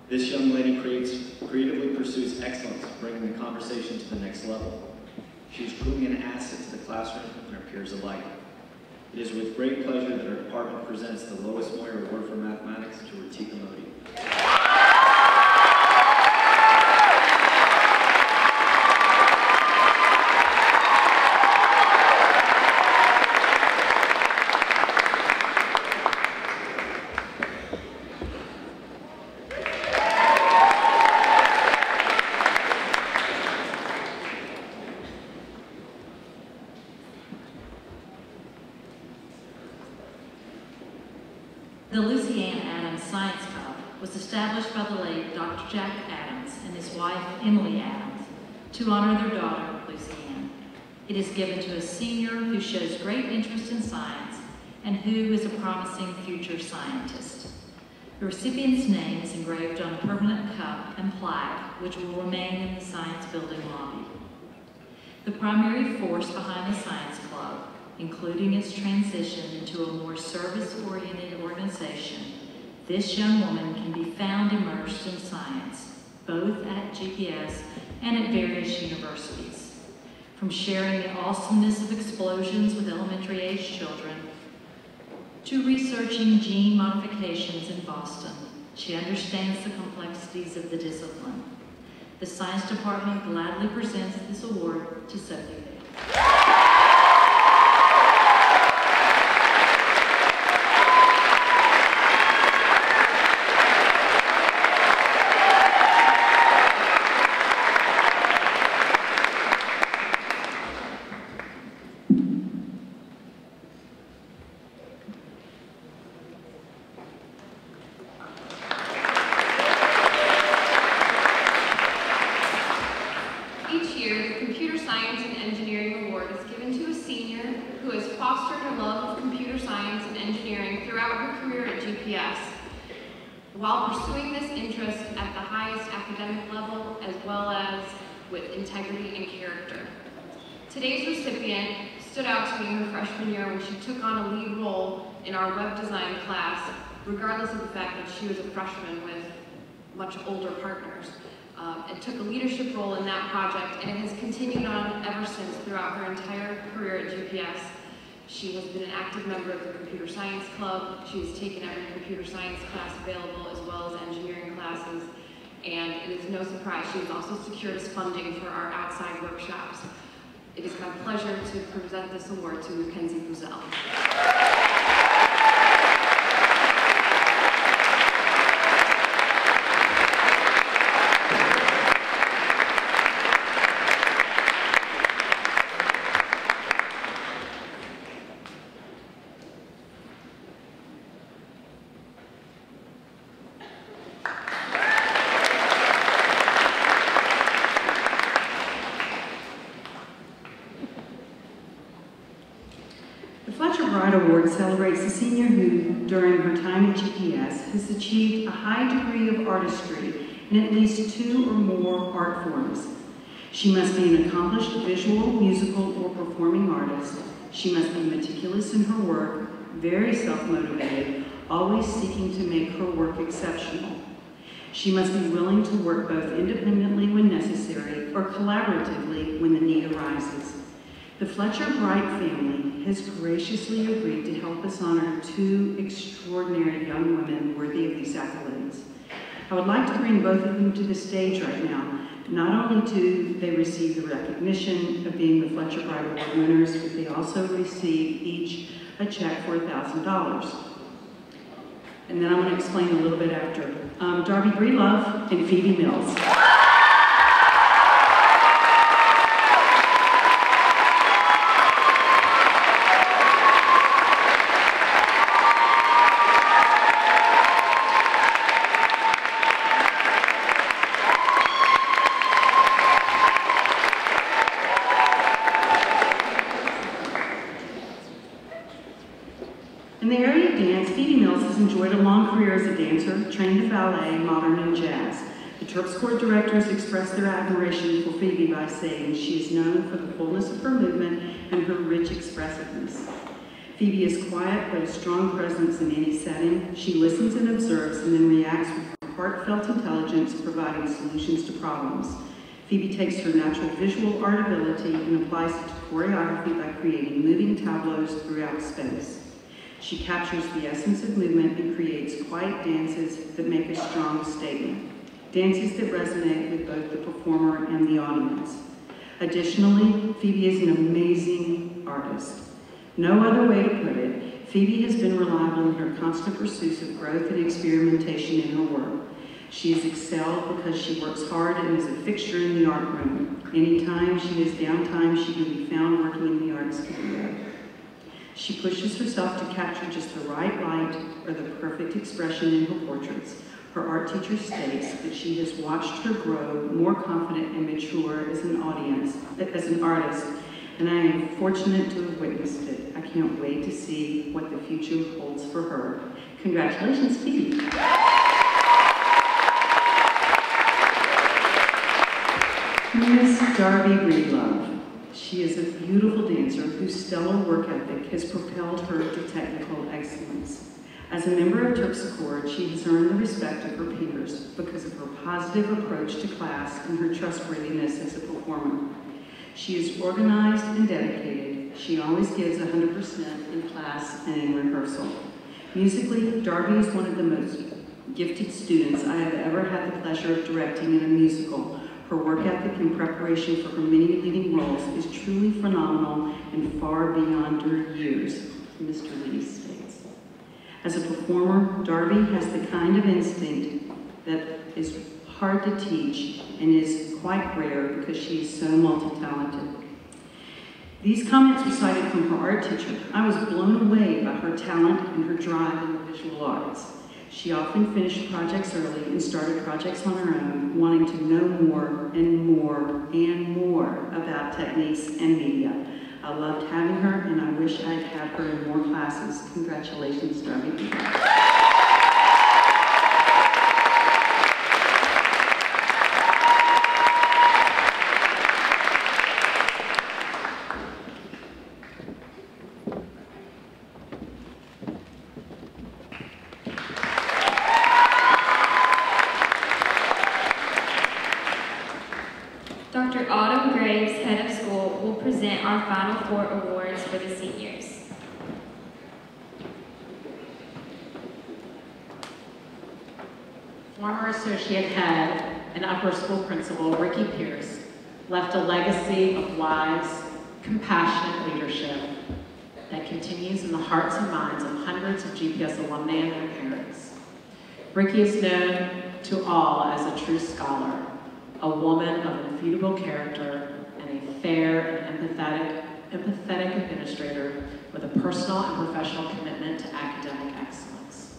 This young lady creatively pursues excellence, bringing the conversation to the next level. She is truly an asset to the classroom and her peers alike. It is with great pleasure that our department presents the Lois Moyer Award for Mathematics to Ratika Modi. The Lucy Ann Adams Science Cup was established by the late Dr. Jack Adams and his wife, Emily Adams, to honor their daughter, Lucy Ann. It is given to a senior who shows great interest in science and who is a promising future scientist. The recipient's name is engraved on a permanent cup and plaque, which will remain in the Science Building lobby. The primary force behind the Science Club, including its transition into a more service-oriented organization, this young woman can be found immersed in science, both at GPS and at various universities. From sharing the awesomeness of explosions with elementary-age children to researching gene modifications in Boston, she understands the complexities of the discipline. The Science Department gladly presents this award to Sophie. While pursuing this interest at the highest academic level, as well as with integrity and character. Today's recipient stood out to me in her freshman year when she took on a lead role in our web design class, regardless of the fact that she was a freshman with much older partners. And took a leadership role in that project, and it has continued on ever since throughout her entire career at GPS. She has been an active member of the Computer Science Club. She has taken every computer science class available, as well as engineering classes. And it is no surprise, she has also secured us funding for our outside workshops. It is my pleasure to present this award to Mackenzie Buzzell. Award celebrates a senior who, during her time at GPS, has achieved a high degree of artistry in at least 2 or more art forms. She must be an accomplished visual, musical, or performing artist. She must be meticulous in her work, very self-motivated, always seeking to make her work exceptional. She must be willing to work both independently when necessary or collaboratively when the need arises. The Fletcher Bright family has graciously agreed to help us honor 2 extraordinary young women worthy of these accolades. I would like to bring both of them to the stage right now. Not only do they receive the recognition of being the Fletcher Bright Award winners, but they also receive each a check for $1,000. And then I'm going to explain a little bit after. Darby Breelove and Phoebe Mills. In the area of dance, Phoebe Mills has enjoyed a long career as a dancer, trained in ballet, modern, and jazz. The Terps Court directors expressed their admiration for Phoebe by saying she is known for the fullness of her movement and her rich expressiveness. Phoebe is quiet but a strong presence in any setting. She listens and observes and then reacts with heartfelt intelligence, providing solutions to problems. Phoebe takes her natural visual art ability and applies it to choreography by creating moving tableaus throughout space. She captures the essence of movement and creates quiet dances that make a strong statement. Dances that resonate with both the performer and the audience. Additionally, Phoebe is an amazing artist. No other way to put it, Phoebe has been reliable in her constant pursuits of growth and experimentation in her work. She has excelled because she works hard and is a fixture in the art room. Anytime she has downtime, she can be found working in the artist studio. She pushes herself to capture just the right light or the perfect expression in her portraits. Her art teacher states that she has watched her grow more confident and mature as an artist, and I am fortunate to have witnessed it. I can't wait to see what the future holds for her. Congratulations, Phoebe. Miss Darby Breedlove. She is a beautiful dancer whose stellar work ethic has propelled her to technical excellence. As a member of Terpsichore, she has earned the respect of her peers because of her positive approach to class and her trustworthiness as a performer. She is organized and dedicated. She always gives 100% in class and in rehearsal. Musically, Darby is one of the most gifted students I have ever had the pleasure of directing in a musical. Her work ethic and preparation for her many leading roles is truly phenomenal and far beyond her years, Mr. Lee states. As a performer, Darby has the kind of instinct that is hard to teach and is quite rare because she is so multi-talented. These comments were cited from her art teacher. I was blown away by her talent and her drive in the visual arts. She often finished projects early and started projects on her own, wanting to know more and more and more about techniques and media. I loved having her, and I wish I'd had her in more classes. Congratulations, Darby. Dr. Autumn Graves, head of school, will present our Final Four awards for the seniors. Former associate head and upper school principal Ricky Pierce left a legacy of wise, compassionate leadership that continues in the hearts and minds of hundreds of GPS alumni and their parents. Ricky is known to all as a true scholar, a woman of infutable character, and a fair and empathetic administrator with a personal and professional commitment to academic excellence.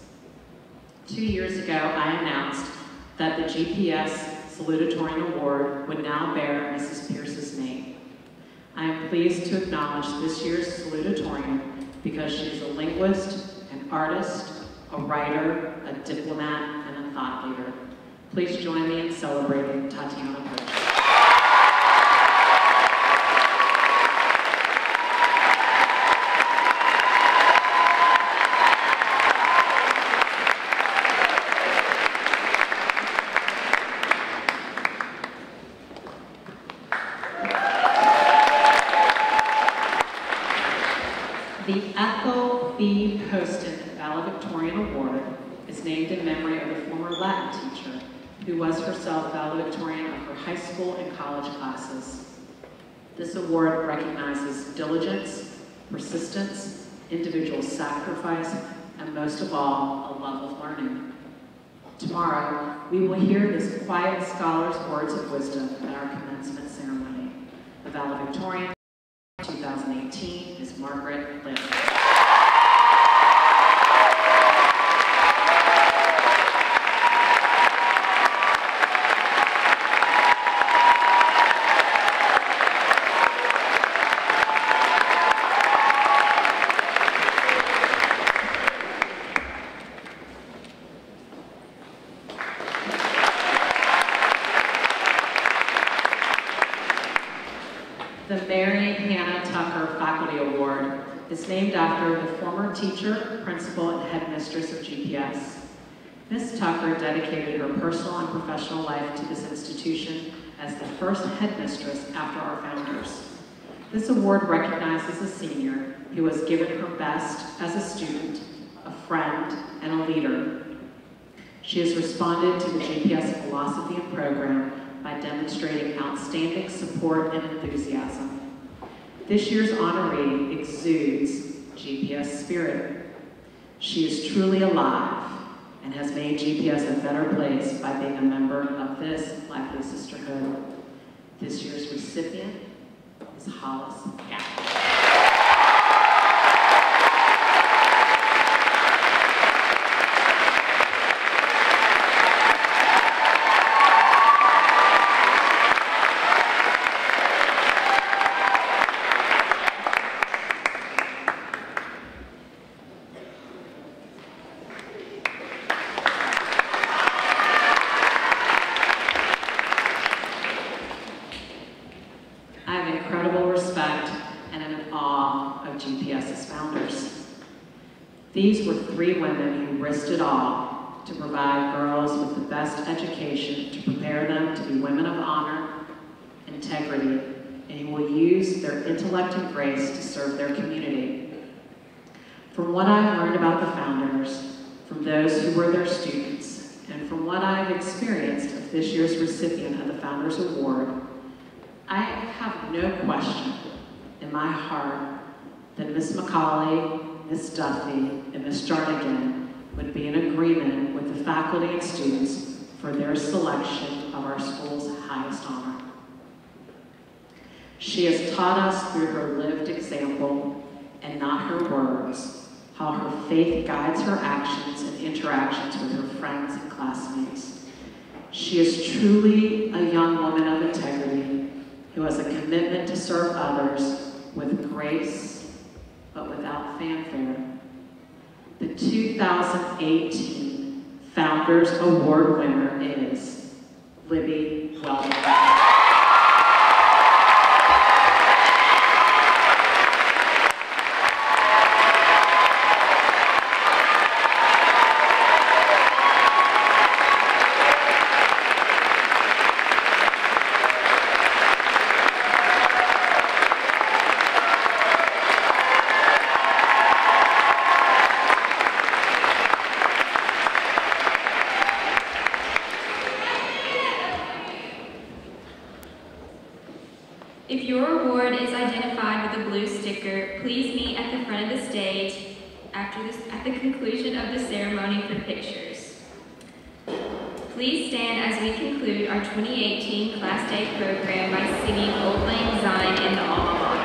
2 years ago, I announced that the GPS Salutatorian Award would now bear Mrs. Pierce's name. I am pleased to acknowledge this year's Salutatorian because she is a linguist, an artist, a writer, a diplomat, and a thought leader. Please join me in celebrating Tatiana Birch. The Ethel B. Poston Valedictorian Award is named in memory of the former Latin teacher who was herself valedictorian of her high school and college classes. This award recognizes diligence, persistence, individual sacrifice, and most of all, a love of learning. Tomorrow, we will hear this quiet scholar's words of wisdom at our commencement ceremony. The valedictorian 2018 is Margaret Lynn. The Mary Hannah Tucker Faculty Award is named after the former teacher, principal, and headmistress of GPS. Ms. Tucker dedicated her personal and professional life to this institution as the first headmistress after our founders. This award recognizes a senior who has given her best as a student, a friend, and a leader. She has responded to the GPS philosophy and program by demonstrating outstanding support and enthusiasm. This year's honoree exudes GPS spirit. She is truly alive and has made GPS a better place by being a member of this lively sisterhood. This year's recipient is Hollis Gatt. These were 3 women who risked it all to provide girls with the best education to prepare them to be women of honor, integrity, and who will use their intellect and grace to serve their community. From what I've learned about the founders, from those who were their students, and from what I've experienced of this year's recipient of the Founders Award, I have no question in my heart that Ms. McCauley, Ms. Duffy, and Ms. Jarnigan would be in agreement with the faculty and students for their selection of our school's highest honor. She has taught us through her lived example and not her words, how her faith guides her actions and interactions with her friends and classmates. She is truly a young woman of integrity who has a commitment to serve others with grace, but without fanfare. The 2018 Founders Award winner is Libby Weldon. If your award is identified with a blue sticker, please meet at the front of the stage at the conclusion of the ceremony for pictures. Please stand as we conclude our 2018 Class Day program by singing Old Lang Syne in the Alma Mater.